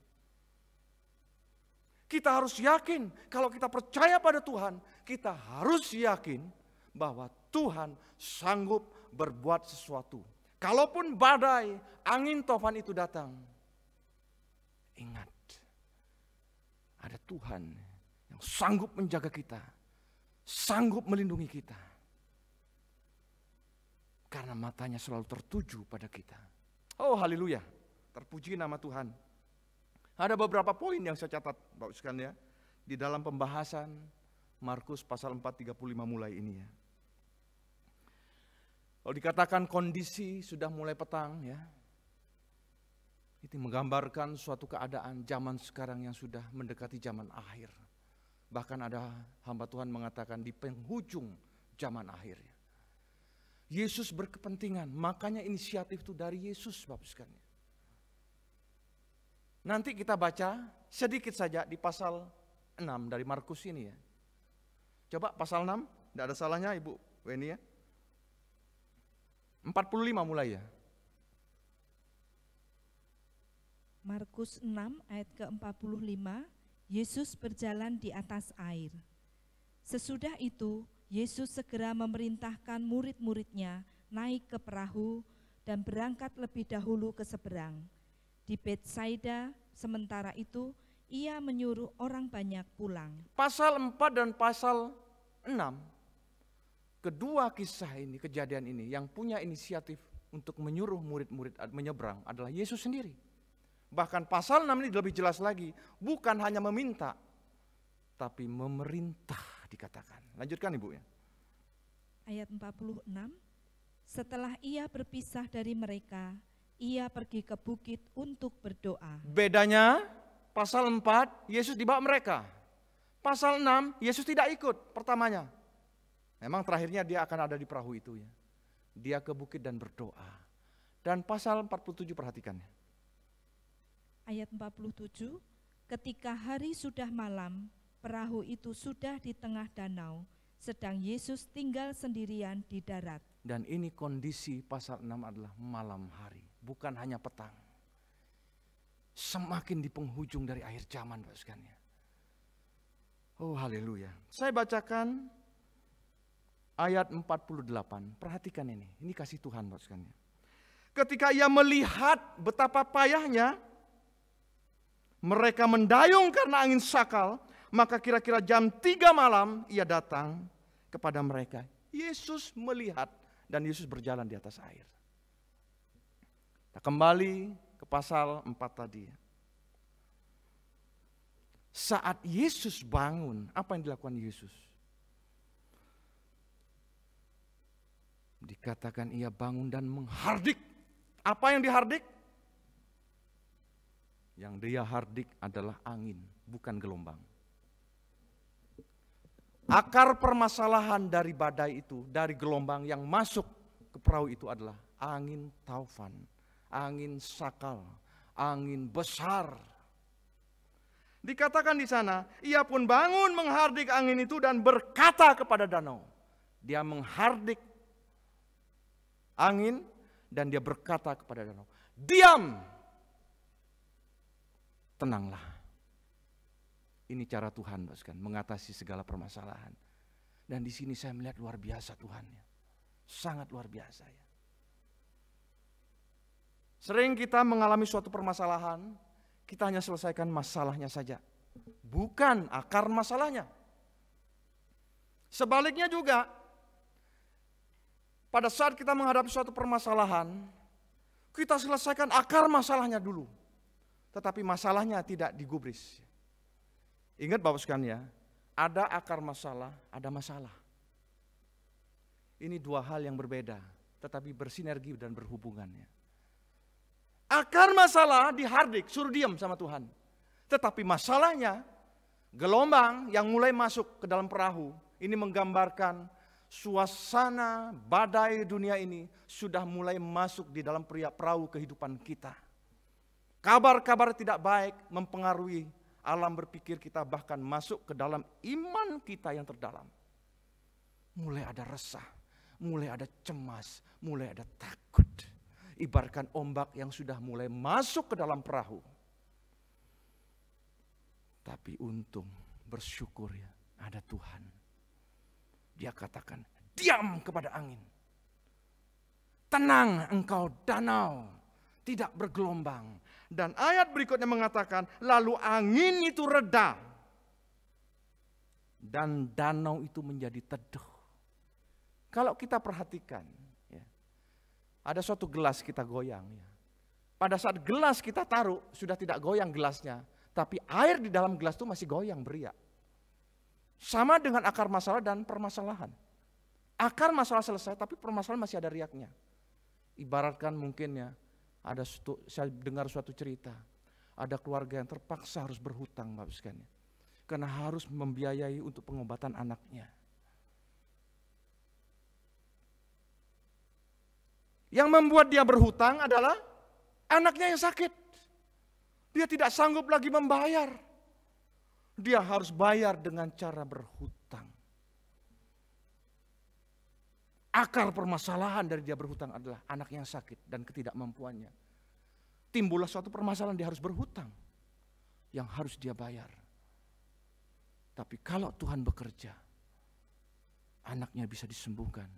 Kita harus yakin, kalau kita percaya pada Tuhan, kita harus yakin bahwa Tuhan sanggup berbuat sesuatu. Kalaupun badai, angin taufan itu datang, ingat, ada Tuhan yang sanggup menjaga kita, sanggup melindungi kita. Karena matanya selalu tertuju pada kita. Oh haleluya, terpuji nama Tuhan. Ada beberapa poin yang saya catat Bapak sekalian ya, di dalam pembahasan Markus pasal 4:35 mulai ini ya. Kalau dikatakan kondisi sudah mulai petang ya, itu menggambarkan suatu keadaan zaman sekarang yang sudah mendekati zaman akhir. Bahkan ada hamba Tuhan mengatakan di penghujung zaman akhir ya. Yesus berkepentingan, makanya inisiatif itu dari Yesus Bapak sekalian. Nanti kita baca sedikit saja di pasal 6 dari Markus ini ya. Coba pasal 6, tidak ada salahnya Ibu Weni ya. 45 mulai ya. Markus 6 ayat ke-45, Yesus berjalan di atas air. Sesudah itu, Yesus segera memerintahkan murid-muridnya naik ke perahu dan berangkat lebih dahulu ke seberang. Di Betsaida, sementara itu, ia menyuruh orang banyak pulang. Pasal 4 dan pasal 6, kedua kisah ini, kejadian ini, yang punya inisiatif untuk menyuruh murid-murid menyeberang adalah Yesus sendiri. Bahkan pasal 6 ini lebih jelas lagi, bukan hanya meminta, tapi memerintah dikatakan. Lanjutkan Ibu ya. Ayat 46, setelah ia berpisah dari mereka, ia pergi ke bukit untuk berdoa. Bedanya, pasal 4, Yesus dibawa mereka. Pasal 6, Yesus tidak ikut pertamanya. Memang terakhirnya dia akan ada di perahu itu ya. Dia ke bukit dan berdoa. Dan pasal 47 perhatikan. Ayat 47, ketika hari sudah malam, perahu itu sudah di tengah danau, sedang Yesus tinggal sendirian di darat. Dan ini kondisi pasal 6 adalah malam hari, bukan hanya petang. Semakin di penghujung dari akhir zaman, Bapak sekalian. Oh haleluya. Saya bacakan ayat 48. Perhatikan ini kasih Tuhan, Bapak sekalian. Ketika ia melihat betapa payahnya mereka mendayung karena angin sakal, maka kira-kira jam 3 malam ia datang kepada mereka. Yesus melihat dan Yesus berjalan di atas air. Kita kembali ke pasal 4 tadi. Saat Yesus bangun, apa yang dilakukan Yesus? Dikatakan ia bangun dan menghardik. Apa yang dihardik? Yang dia hardik adalah angin, bukan gelombang. Akar permasalahan dari badai itu, dari gelombang yang masuk ke perahu itu adalah angin taufan, angin sakal, angin besar. Dikatakan di sana, ia pun bangun menghardik angin itu dan berkata kepada danau. Dia menghardik angin dan dia berkata kepada danau, diam, tenanglah. Ini cara Tuhan, mengatasi segala permasalahan. Dan di sini saya melihat luar biasa Tuhan, ya. Sangat luar biasa ya. Sering kita mengalami suatu permasalahan, kita hanya selesaikan masalahnya saja, bukan akar masalahnya. Sebaliknya juga, pada saat kita menghadapi suatu permasalahan, kita selesaikan akar masalahnya dulu. Tetapi masalahnya tidak digubris. Ingat Bapak sekalian ya, ada akar masalah, ada masalah. Ini dua hal yang berbeda, tetapi bersinergi dan berhubungannya. Akar masalah dihardik, suruh diam sama Tuhan. Tetapi masalahnya, gelombang yang mulai masuk ke dalam perahu, ini menggambarkan suasana badai dunia ini sudah mulai masuk di dalam perahu kehidupan kita. Kabar-kabar tidak baik mempengaruhi alam berpikir kita, bahkan masuk ke dalam iman kita yang terdalam. Mulai ada resah, mulai ada cemas, mulai ada takut. Ibaratkan ombak yang sudah mulai masuk ke dalam perahu. Tapi untung, bersyukur ya, ada Tuhan. Dia katakan, diam kepada angin. Tenang engkau danau, tidak bergelombang. Dan ayat berikutnya mengatakan, lalu angin itu reda. Dan danau itu menjadi teduh. Kalau kita perhatikan, ya, ada suatu gelas kita goyang. Ya. Pada saat gelas kita taruh, sudah tidak goyang gelasnya. Tapi air di dalam gelas itu masih goyang, beriak. Sama dengan akar masalah dan permasalahan. Akar masalah selesai, tapi permasalahan masih ada riaknya. Ibaratkan mungkin ya, saya dengar suatu cerita, ada keluarga yang terpaksa harus berhutang, Bapak sekalian, karena harus membiayai untuk pengobatan anaknya. Yang membuat dia berhutang adalah anaknya yang sakit. Dia tidak sanggup lagi membayar. Dia harus bayar dengan cara berhutang. Akar permasalahan dari dia berhutang adalah anaknya yang sakit dan ketidakmampuannya. Timbullah suatu permasalahan, dia harus berhutang yang harus dia bayar. Tapi kalau Tuhan bekerja, anaknya bisa disembuhkan,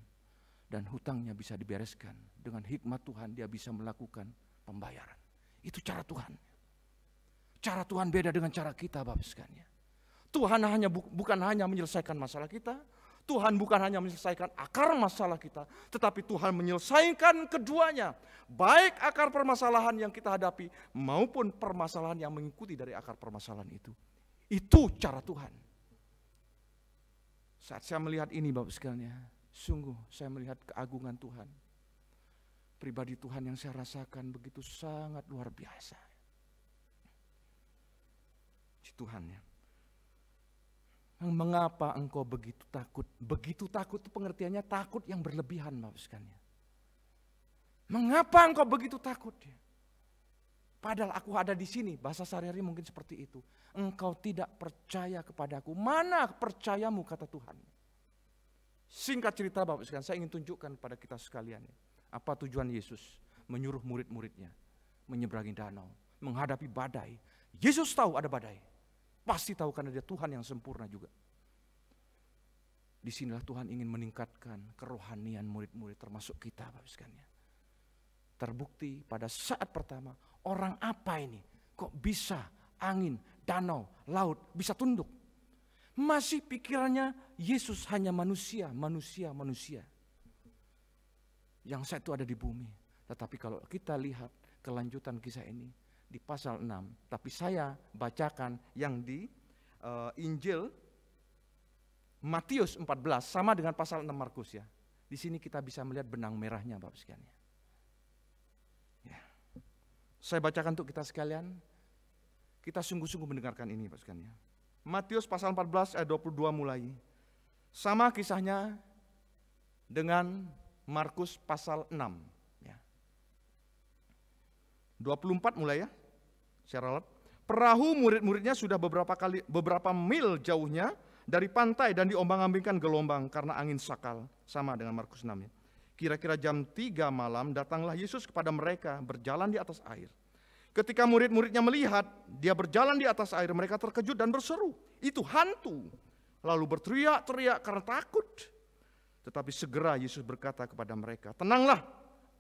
dan hutangnya bisa dibereskan. Dengan hikmat Tuhan dia bisa melakukan pembayaran. Itu cara Tuhan. Cara Tuhan beda dengan cara kita, Bapak sekalian. Tuhan bukan hanya menyelesaikan masalah kita, Tuhan bukan hanya menyelesaikan akar masalah kita, tetapi Tuhan menyelesaikan keduanya. Baik akar permasalahan yang kita hadapi maupun permasalahan yang mengikuti dari akar permasalahan itu. Itu cara Tuhan. Saat saya melihat ini Bapak sekalian, sungguh saya melihat keagungan Tuhan. Pribadi Tuhan yang saya rasakan begitu sangat luar biasa. Tuhan ya. Mengapa engkau begitu takut? Begitu takut itu pengertiannya takut yang berlebihan Bapak sekalian. Mengapa engkau begitu takut ya? Padahal aku ada di sini, bahasa sehari-hari mungkin seperti itu. Engkau tidak percaya kepadaku. Mana percayamu kata Tuhan? Singkat cerita Bapak sekalian, saya ingin tunjukkan kepada kita sekalian ya. Apa tujuan Yesus menyuruh murid-muridnya menyeberangi danau, menghadapi badai. Yesus tahu ada badai. Pasti tahu karena dia Tuhan yang sempurna juga. Disinilah Tuhan ingin meningkatkan kerohanian murid-murid termasuk kita Bapak sekalian. Terbukti pada saat pertama, orang apa ini? Kok bisa angin, danau, laut bisa tunduk? Masih pikirannya Yesus hanya manusia. Yang satu ada di bumi. Tetapi kalau kita lihat kelanjutan kisah ini, di pasal 6, tapi saya bacakan yang di Injil Matius 14 sama dengan pasal 6 Markus ya. Di sini kita bisa melihat benang merahnya Bapak sekalian. Ya. Saya bacakan untuk kita sekalian. Kita sungguh-sungguh mendengarkan ini Bapak sekalian. Matius pasal 14 ayat 22 mulai. Sama kisahnya dengan Markus pasal 6. 24 mulai ya, saya ralat. Perahu murid-muridnya sudah beberapa mil jauhnya dari pantai dan diombang-ambingkan gelombang karena angin sakal. Sama dengan Markus 6 ya. Kira-kira jam 3 malam datanglah Yesus kepada mereka berjalan di atas air. Ketika murid-muridnya melihat dia berjalan di atas air, mereka terkejut dan berseru, itu hantu. Lalu berteriak-teriak karena takut. Tetapi segera Yesus berkata kepada mereka, tenanglah,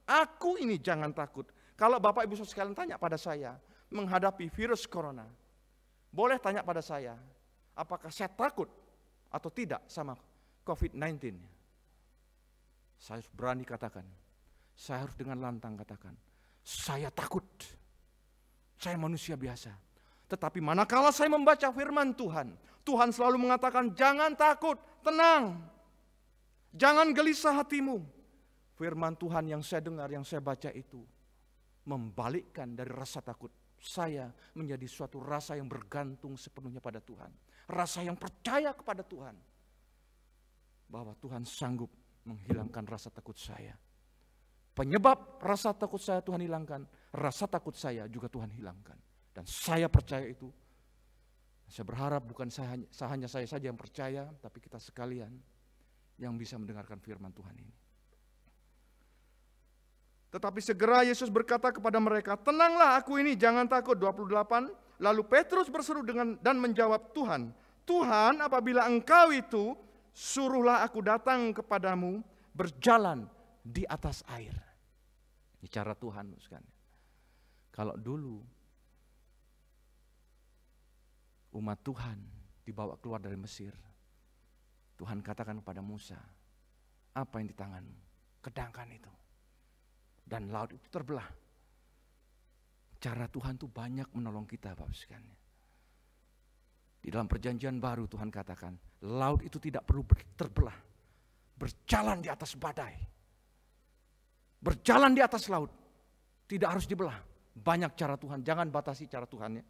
aku ini jangan takut. Kalau Bapak Ibu sekalian tanya pada saya, menghadapi virus corona, boleh tanya pada saya, apakah saya takut atau tidak sama COVID-19? Saya berani katakan, saya harus dengan lantang katakan, saya takut. Saya manusia biasa. Tetapi manakala saya membaca firman Tuhan, Tuhan selalu mengatakan, jangan takut, tenang. Jangan gelisah hatimu. Firman Tuhan yang saya dengar, yang saya baca itu, membalikkan dari rasa takut saya menjadi suatu rasa yang bergantung sepenuhnya pada Tuhan. Rasa yang percaya kepada Tuhan. Bahwa Tuhan sanggup menghilangkan rasa takut saya. Penyebab rasa takut saya Tuhan hilangkan, rasa takut saya juga Tuhan hilangkan. Dan saya percaya itu. Saya berharap bukan hanya saya saja yang percaya, tapi kita sekalian yang bisa mendengarkan firman Tuhan ini. Tetapi segera Yesus berkata kepada mereka, tenanglah aku ini, jangan takut. 28, lalu Petrus berseru dan menjawab, Tuhan apabila engkau itu, suruhlah aku datang kepadamu berjalan di atas air. Ini cara Tuhan. Kalau dulu umat Tuhan dibawa keluar dari Mesir, Tuhan katakan kepada Musa, apa yang di tanganmu? Kedangkan itu. Dan laut itu terbelah. Cara Tuhan itu banyak menolong kita Bapak sekalian. Di dalam perjanjian baru Tuhan katakan, laut itu tidak perlu terbelah. Berjalan di atas badai. Berjalan di atas laut. Tidak harus dibelah. Banyak cara Tuhan, jangan batasi cara Tuhan ya.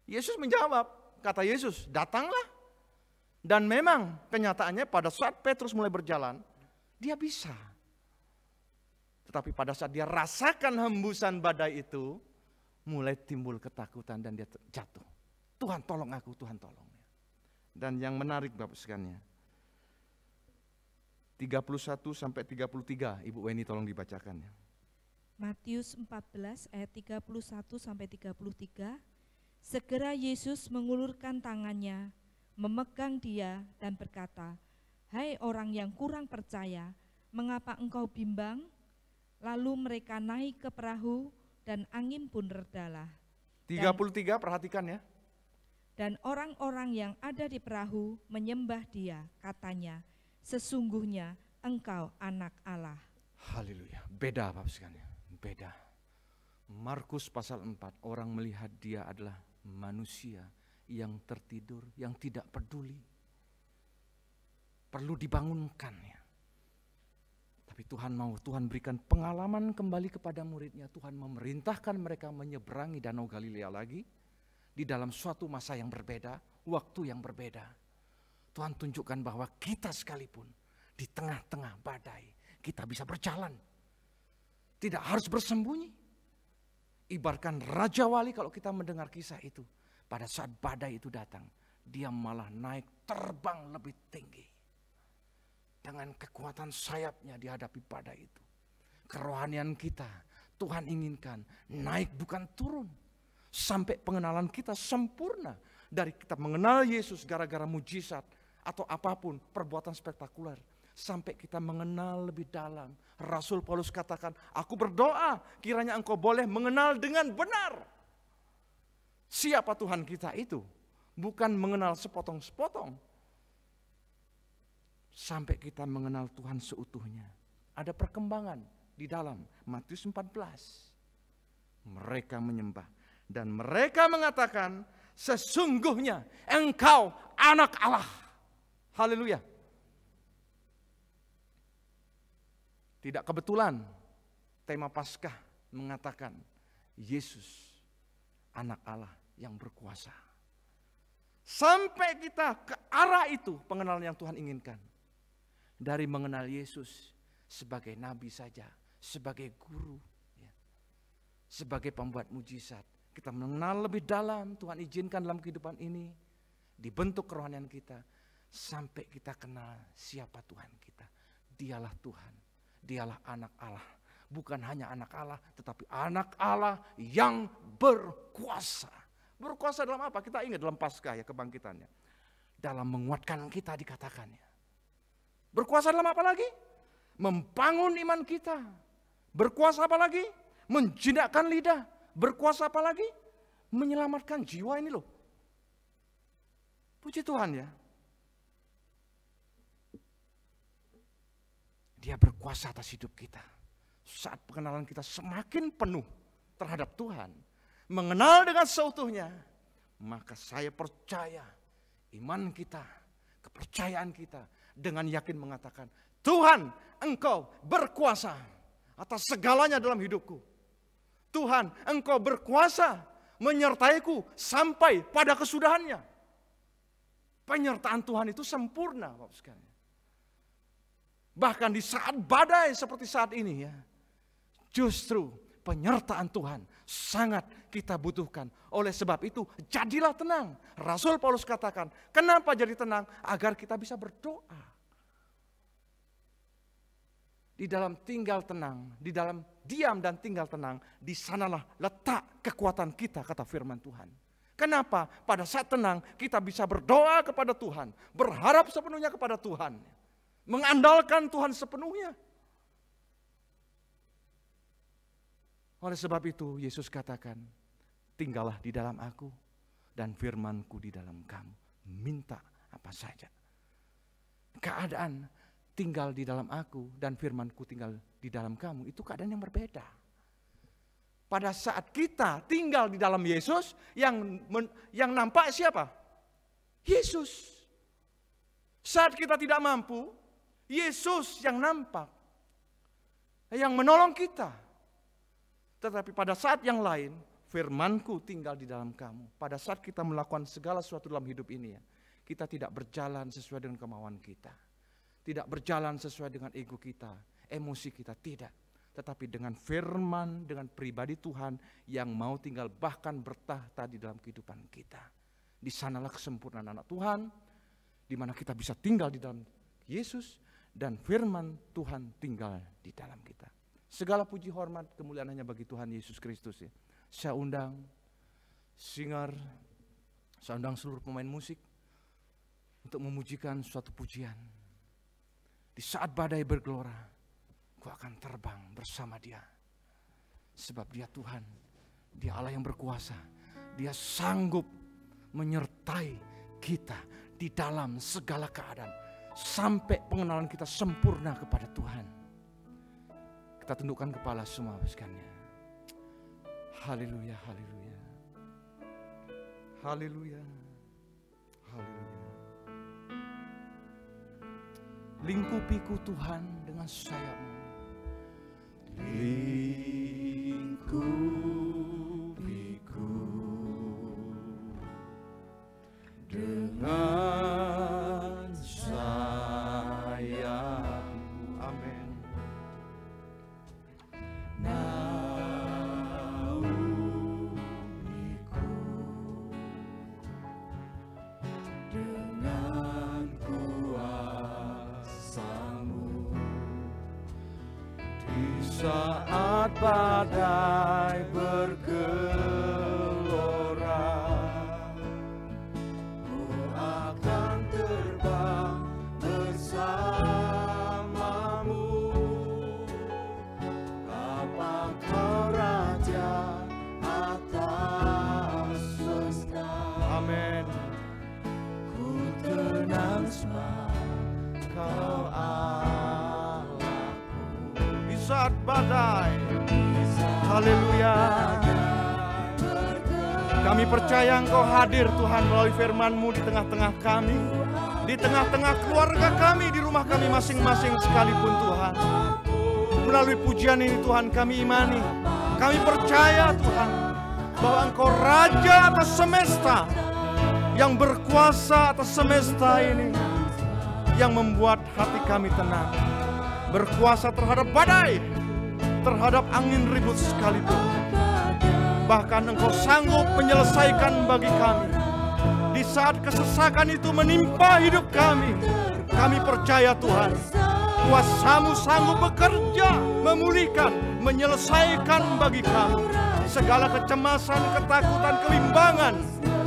Yesus menjawab, kata Yesus, datanglah. Dan memang kenyataannya pada saat Petrus mulai berjalan, dia bisa. Tetapi pada saat dia rasakan hembusan badai itu, mulai timbul ketakutan dan dia jatuh. Tuhan tolong aku, Tuhan tolong. Dan yang menarik Bapak sekalian, 31 sampai 33, Ibu Weni tolong dibacakan ya. Matius 14 ayat 31 sampai 33. Segera Yesus mengulurkan tangannya, memegang dia dan berkata, "Hai orang yang kurang percaya, mengapa engkau bimbang?" Lalu mereka naik ke perahu dan angin pun redalah. 33, perhatikan ya. Dan orang-orang yang ada di perahu menyembah Dia, katanya, "Sesungguhnya engkau anak Allah." Haleluya. Beda Bapak sekalian, beda. Markus pasal 4, orang melihat dia adalah manusia yang tertidur, yang tidak peduli. Perlu dibangunkan ya. Tapi Tuhan berikan pengalaman kembali kepada muridnya. Tuhan memerintahkan mereka menyeberangi Danau Galilea lagi. Di dalam suatu masa yang berbeda, waktu yang berbeda. Tuhan tunjukkan bahwa kita sekalipun di tengah-tengah badai, kita bisa berjalan. Tidak harus bersembunyi. Ibaratkan Raja Wali kalau kita mendengar kisah itu. Pada saat badai itu datang, dia malah naik terbang lebih tinggi. Dengan kekuatan sayapnya dihadapi badai itu. Kerohanian kita, Tuhan inginkan naik bukan turun. Sampai pengenalan kita sempurna. Dari kita mengenal Yesus gara-gara mujizat atau apapun perbuatan spektakuler. Sampai kita mengenal lebih dalam. Rasul Paulus katakan, "Aku berdoa kiranya engkau boleh mengenal dengan benar." Siapa Tuhan kita itu? Bukan mengenal sepotong-sepotong. Sampai kita mengenal Tuhan seutuhnya. Ada perkembangan di dalam Matius 14. Mereka menyembah. Dan mereka mengatakan, "Sesungguhnya engkau anak Allah." Haleluya. Tidak kebetulan tema Paskah mengatakan Yesus anak Allah yang berkuasa. Sampai kita ke arah itu pengenalan yang Tuhan inginkan. Dari mengenal Yesus sebagai nabi saja, sebagai guru, ya, sebagai pembuat mujizat. Kita mengenal lebih dalam, Tuhan izinkan dalam kehidupan ini, dibentuk kerohanian kita, sampai kita kenal siapa Tuhan kita. Dialah Tuhan, dialah anak Allah. Bukan hanya anak Allah, tetapi anak Allah yang berkuasa. Berkuasa dalam apa? Kita ingat dalam Paskah ya, kebangkitannya. Dalam menguatkan kita dikatakannya. Berkuasa dalam apa lagi? Membangun iman kita. Berkuasa apa lagi? Menjinakkan lidah. Berkuasa apa lagi? Menyelamatkan jiwa ini loh. Puji Tuhan ya. Dia berkuasa atas hidup kita. Saat pengenalan kita semakin penuh terhadap Tuhan. Mengenal dengan seutuhnya. Maka saya percaya iman kita, kepercayaan kita dengan yakin mengatakan, "Tuhan, engkau berkuasa atas segalanya dalam hidupku. Tuhan, engkau berkuasa menyertaiku sampai pada kesudahannya." Penyertaan Tuhan itu sempurna, Bapak sekalian. Bahkan di saat badai seperti saat ini ya, justru penyertaan Tuhan sangat kita butuhkan. Oleh sebab itu, jadilah tenang. Rasul Paulus katakan, kenapa jadi tenang? Agar kita bisa berdoa. Di dalam tinggal tenang, di dalam diam dan tinggal tenang, di sanalah letak kekuatan kita, kata firman Tuhan. Kenapa? Pada saat tenang kita bisa berdoa kepada Tuhan, berharap sepenuhnya kepada Tuhan, mengandalkan Tuhan sepenuhnya. Oleh sebab itu Yesus katakan, "Tinggallah di dalam aku dan firman-Ku di dalam kamu." Minta apa saja. Keadaan tinggal di dalam aku dan firman-Ku tinggal di dalam kamu, itu keadaan yang berbeda. Pada saat kita tinggal di dalam Yesus, yang nampak siapa? Yesus. Saat kita tidak mampu, Yesus yang nampak, yang menolong kita. Tetapi pada saat yang lain, firman-Ku tinggal di dalam kamu. Pada saat kita melakukan segala sesuatu dalam hidup ini, ya, kita tidak berjalan sesuai dengan kemauan kita. Tidak berjalan sesuai dengan ego kita, emosi kita, tidak. Tetapi dengan firman, dengan pribadi Tuhan yang mau tinggal bahkan bertahta di dalam kehidupan kita. Di sanalah kesempurnaan anak Tuhan, di mana kita bisa tinggal di dalam Yesus dan firman Tuhan tinggal di dalam kita. Segala puji hormat kemuliaan hanya bagi Tuhan Yesus Kristus ya. Saya undang singer, saya undang seluruh pemain musik untuk memujikan suatu pujian. Di saat badai bergelora, engkau akan terbang bersama Dia. Sebab Dia Tuhan, Dia Allah yang berkuasa. Dia sanggup menyertai kita di dalam segala keadaan. Sampai pengenalan kita sempurna kepada Tuhan. Kita tundukkan kepala semua sekalian. Haleluya, haleluya. Haleluya. Haleluya. Lingkupiku Tuhan dengan sayap-Mu. Lingkupiku dengan sayap-Mu. Amin. Naungiku dengan kuasa-Mu. Di saat badai bergelora, ku akan terbang bersama-Mu. Bapa, Kau Raja atas semesta. Amin. Ku tenang sebab Kau Allahku. Di saat badai, haleluya. Kami percaya Engkau hadir Tuhan melalui firman-Mu di tengah-tengah kami. Di tengah-tengah keluarga kami, di rumah kami masing-masing sekalipun Tuhan. Melalui pujian ini Tuhan kami imani. Kami percaya Tuhan bahwa Engkau Raja atas semesta. Yang berkuasa atas semesta ini. Yang membuat hati kami tenang. Berkuasa terhadap badai, terhadap angin ribut sekalipun. Bahkan Engkau sanggup menyelesaikan bagi kami. Di saat kesesakan itu menimpa hidup kami, kami percaya Tuhan, kuasa-Mu sanggup bekerja, memulihkan, menyelesaikan bagi kami. Segala kecemasan, ketakutan, kebimbangan,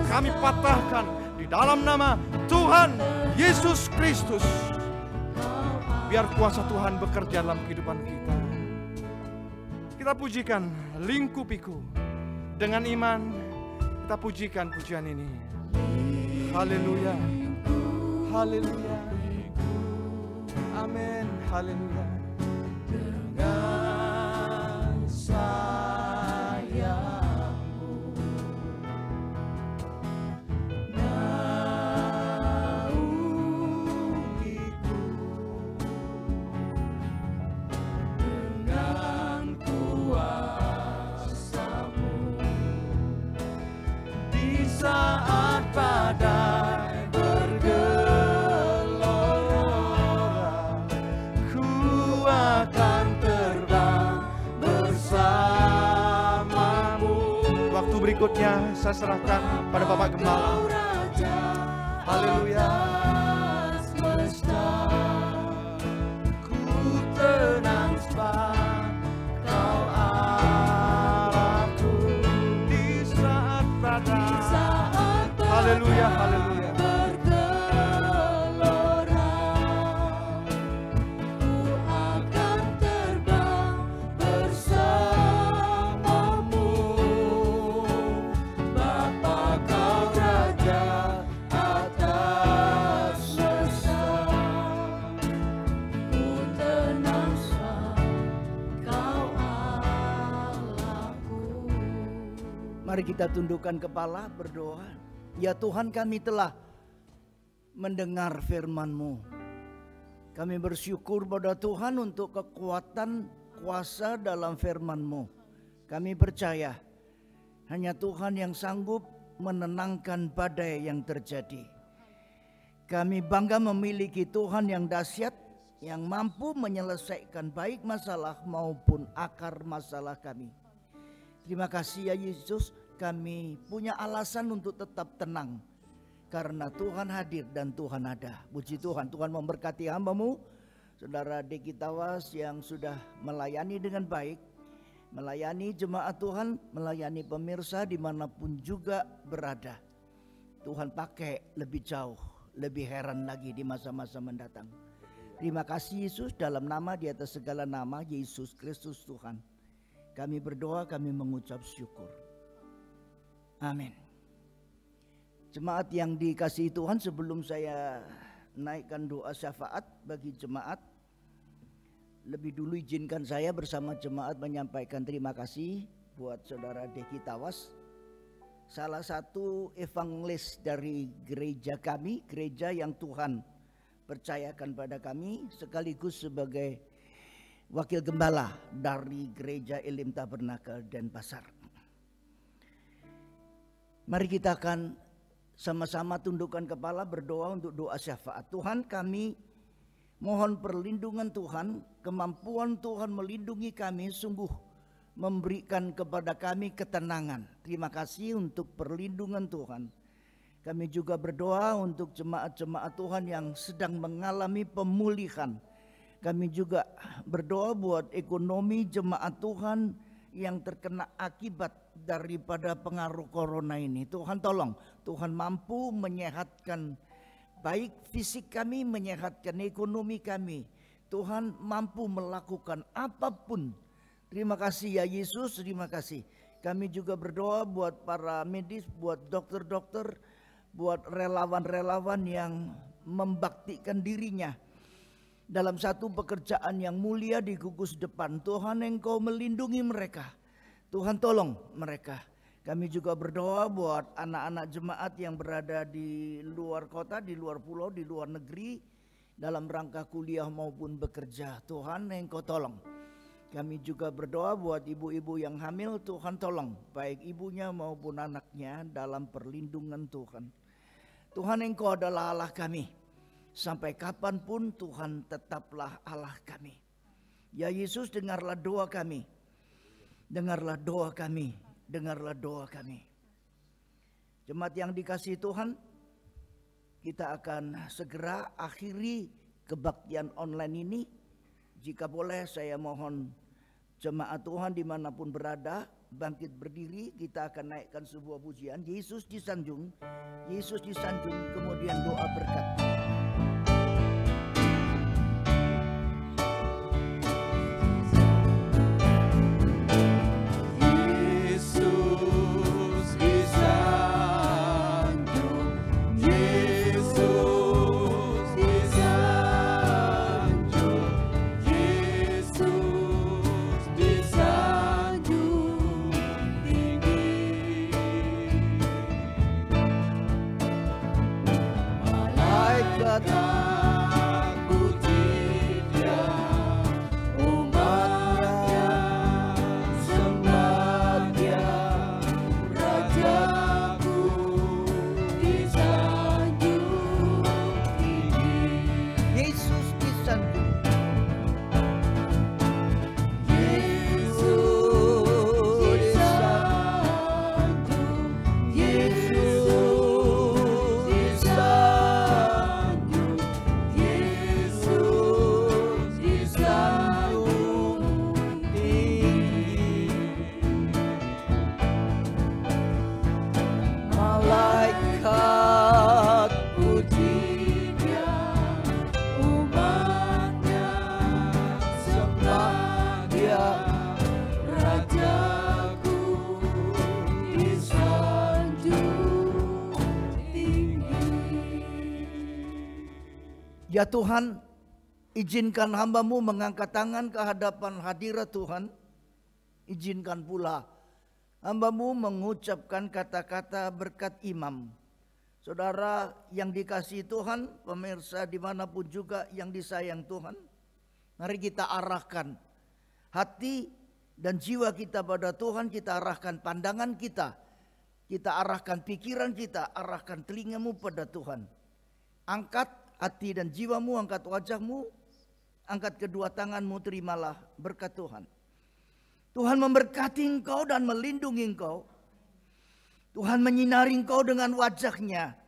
kami patahkan di dalam nama Tuhan Yesus Kristus. Biar kuasa Tuhan bekerja dalam kehidupan kita. Kita pujikan lingkupiku. Dengan iman kita pujikan pujian ini. Haleluya. Haleluya. Amin. Haleluya. Dengan sayap-Mu naungiku, dengan kuasa-Mu. Di saat badai bergelora, ku akan terbang bersama-Mu. Waktu berikutnya saya serahkan pada Bapak Gembala. Haleluya. Ku tenang sebab Kau Allahku. Di saat badai. Haleluya, haleluya. bergelora, ku akan terbang bersama-Mu. Bapa, Kau Raja atas semesta. Ku tenang sebab Kau Allahku. Mari kita tundukkan kepala berdoa. Ya Tuhan, kami telah mendengar firman-Mu. Kami bersyukur pada Tuhan untuk kekuatan kuasa dalam firman-Mu. Kami percaya hanya Tuhan yang sanggup menenangkan badai yang terjadi. Kami bangga memiliki Tuhan yang dahsyat, yang mampu menyelesaikan baik masalah maupun akar masalah kami. Terima kasih ya Yesus, kami punya alasan untuk tetap tenang. Karena Tuhan hadir dan Tuhan ada. Puji Tuhan, Tuhan memberkati hamba-Mu, Saudara Deki Tawas yang sudah melayani dengan baik. Melayani jemaat Tuhan, melayani pemirsa dimanapun juga berada. Tuhan pakai lebih jauh, lebih heran lagi di masa-masa mendatang. Terima kasih Yesus, dalam nama di atas segala nama, Yesus Kristus Tuhan. Kami berdoa, kami mengucap syukur. Amin. Jemaat yang dikasihi Tuhan, sebelum saya naikkan doa syafaat bagi jemaat, lebih dulu izinkan saya bersama jemaat menyampaikan terima kasih buat Saudara Deki Tawas, salah satu evangelis dari gereja kami, gereja yang Tuhan percayakan pada kami, sekaligus sebagai wakil gembala dari gereja Elim Tabernakel Denpasar. Mari kita akan sama-sama tundukkan kepala, berdoa untuk doa syafaat. Tuhan, kami mohon perlindungan Tuhan, kemampuan Tuhan melindungi kami sungguh memberikan kepada kami ketenangan. Terima kasih untuk perlindungan Tuhan. Kami juga berdoa untuk jemaat-jemaat Tuhan yang sedang mengalami pemulihan. Kami juga berdoa buat ekonomi jemaat Tuhan yang terkena akibat daripada pengaruh corona ini. Tuhan tolong, Tuhan mampu menyehatkan baik fisik kami, menyehatkan ekonomi kami. Tuhan mampu melakukan apapun. Terima kasih ya Yesus, terima kasih. Kami juga berdoa buat para medis, buat dokter-dokter, buat relawan-relawan yang membaktikan dirinya dalam satu pekerjaan yang mulia di gugus depan. Tuhan, Engkau melindungi mereka. Tuhan tolong mereka. Kami juga berdoa buat anak-anak jemaat yang berada di luar kota, di luar pulau, di luar negeri, dalam rangka kuliah maupun bekerja. Tuhan, Engkau tolong. Kami juga berdoa buat ibu-ibu yang hamil. Tuhan tolong baik ibunya maupun anaknya dalam perlindungan Tuhan. Tuhan, Engkau adalah Allah kami. Sampai kapanpun Tuhan tetaplah Allah kami. Ya Yesus, dengarlah doa kami. Dengarlah doa kami. Dengarlah doa kami. Jemaat yang dikasihi Tuhan, kita akan segera akhiri kebaktian online ini. Jika boleh saya mohon jemaat Tuhan dimanapun berada bangkit berdiri. Kita akan naikkan sebuah pujian, Yesus disanjung, Yesus disanjung, kemudian doa berkat. Ya Tuhan, izinkan hamba-Mu mengangkat tangan ke hadapan hadirat Tuhan. Izinkan pula hamba-Mu mengucapkan kata-kata berkat imam. Saudara yang dikasihi Tuhan, pemirsa dimanapun juga yang disayang Tuhan, mari kita arahkan hati dan jiwa kita pada Tuhan. Kita arahkan pandangan kita, kita arahkan pikiran kita, arahkan telingamu pada Tuhan. Angkat hati dan jiwamu, angkat wajahmu, angkat kedua tanganmu, terimalah berkat Tuhan. Tuhan memberkati engkau dan melindungi engkau. Tuhan menyinari engkau dengan wajahnya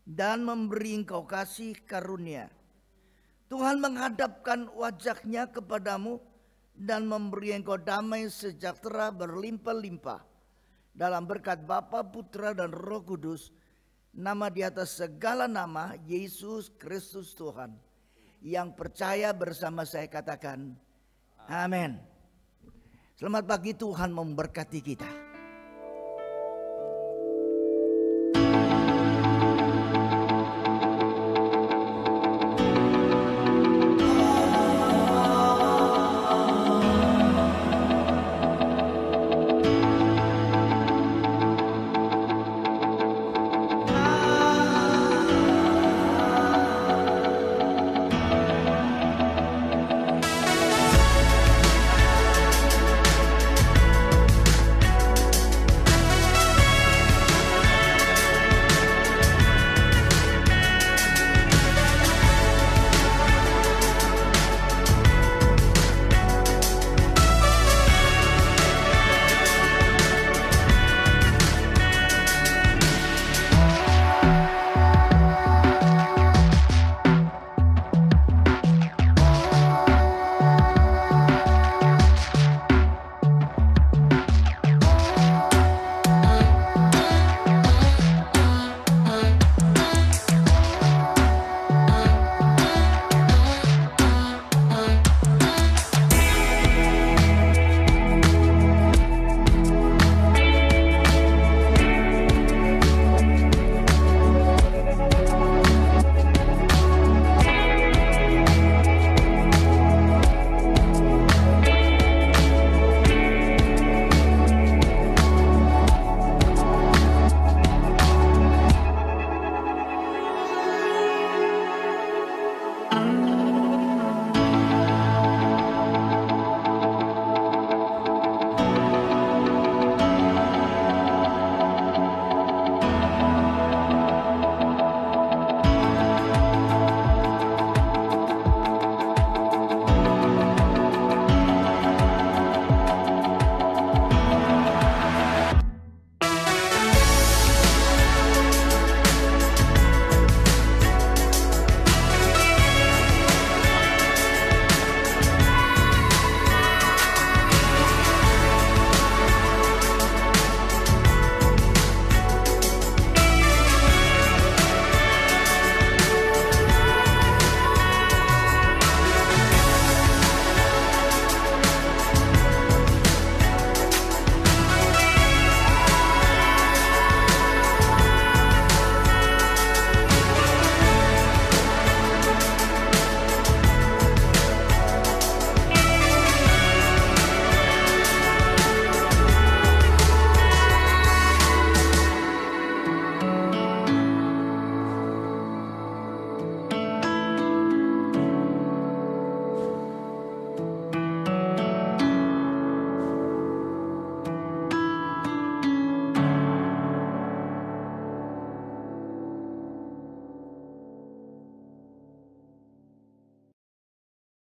dan memberi engkau kasih karunia. Tuhan menghadapkan wajahnya kepadamu dan memberi engkau damai sejahtera berlimpah-limpah. Dalam berkat Bapa, Putra, dan Roh Kudus, nama di atas segala nama, Yesus Kristus Tuhan. Yang percaya bersama saya katakan amin. Selamat pagi, Tuhan memberkati kita.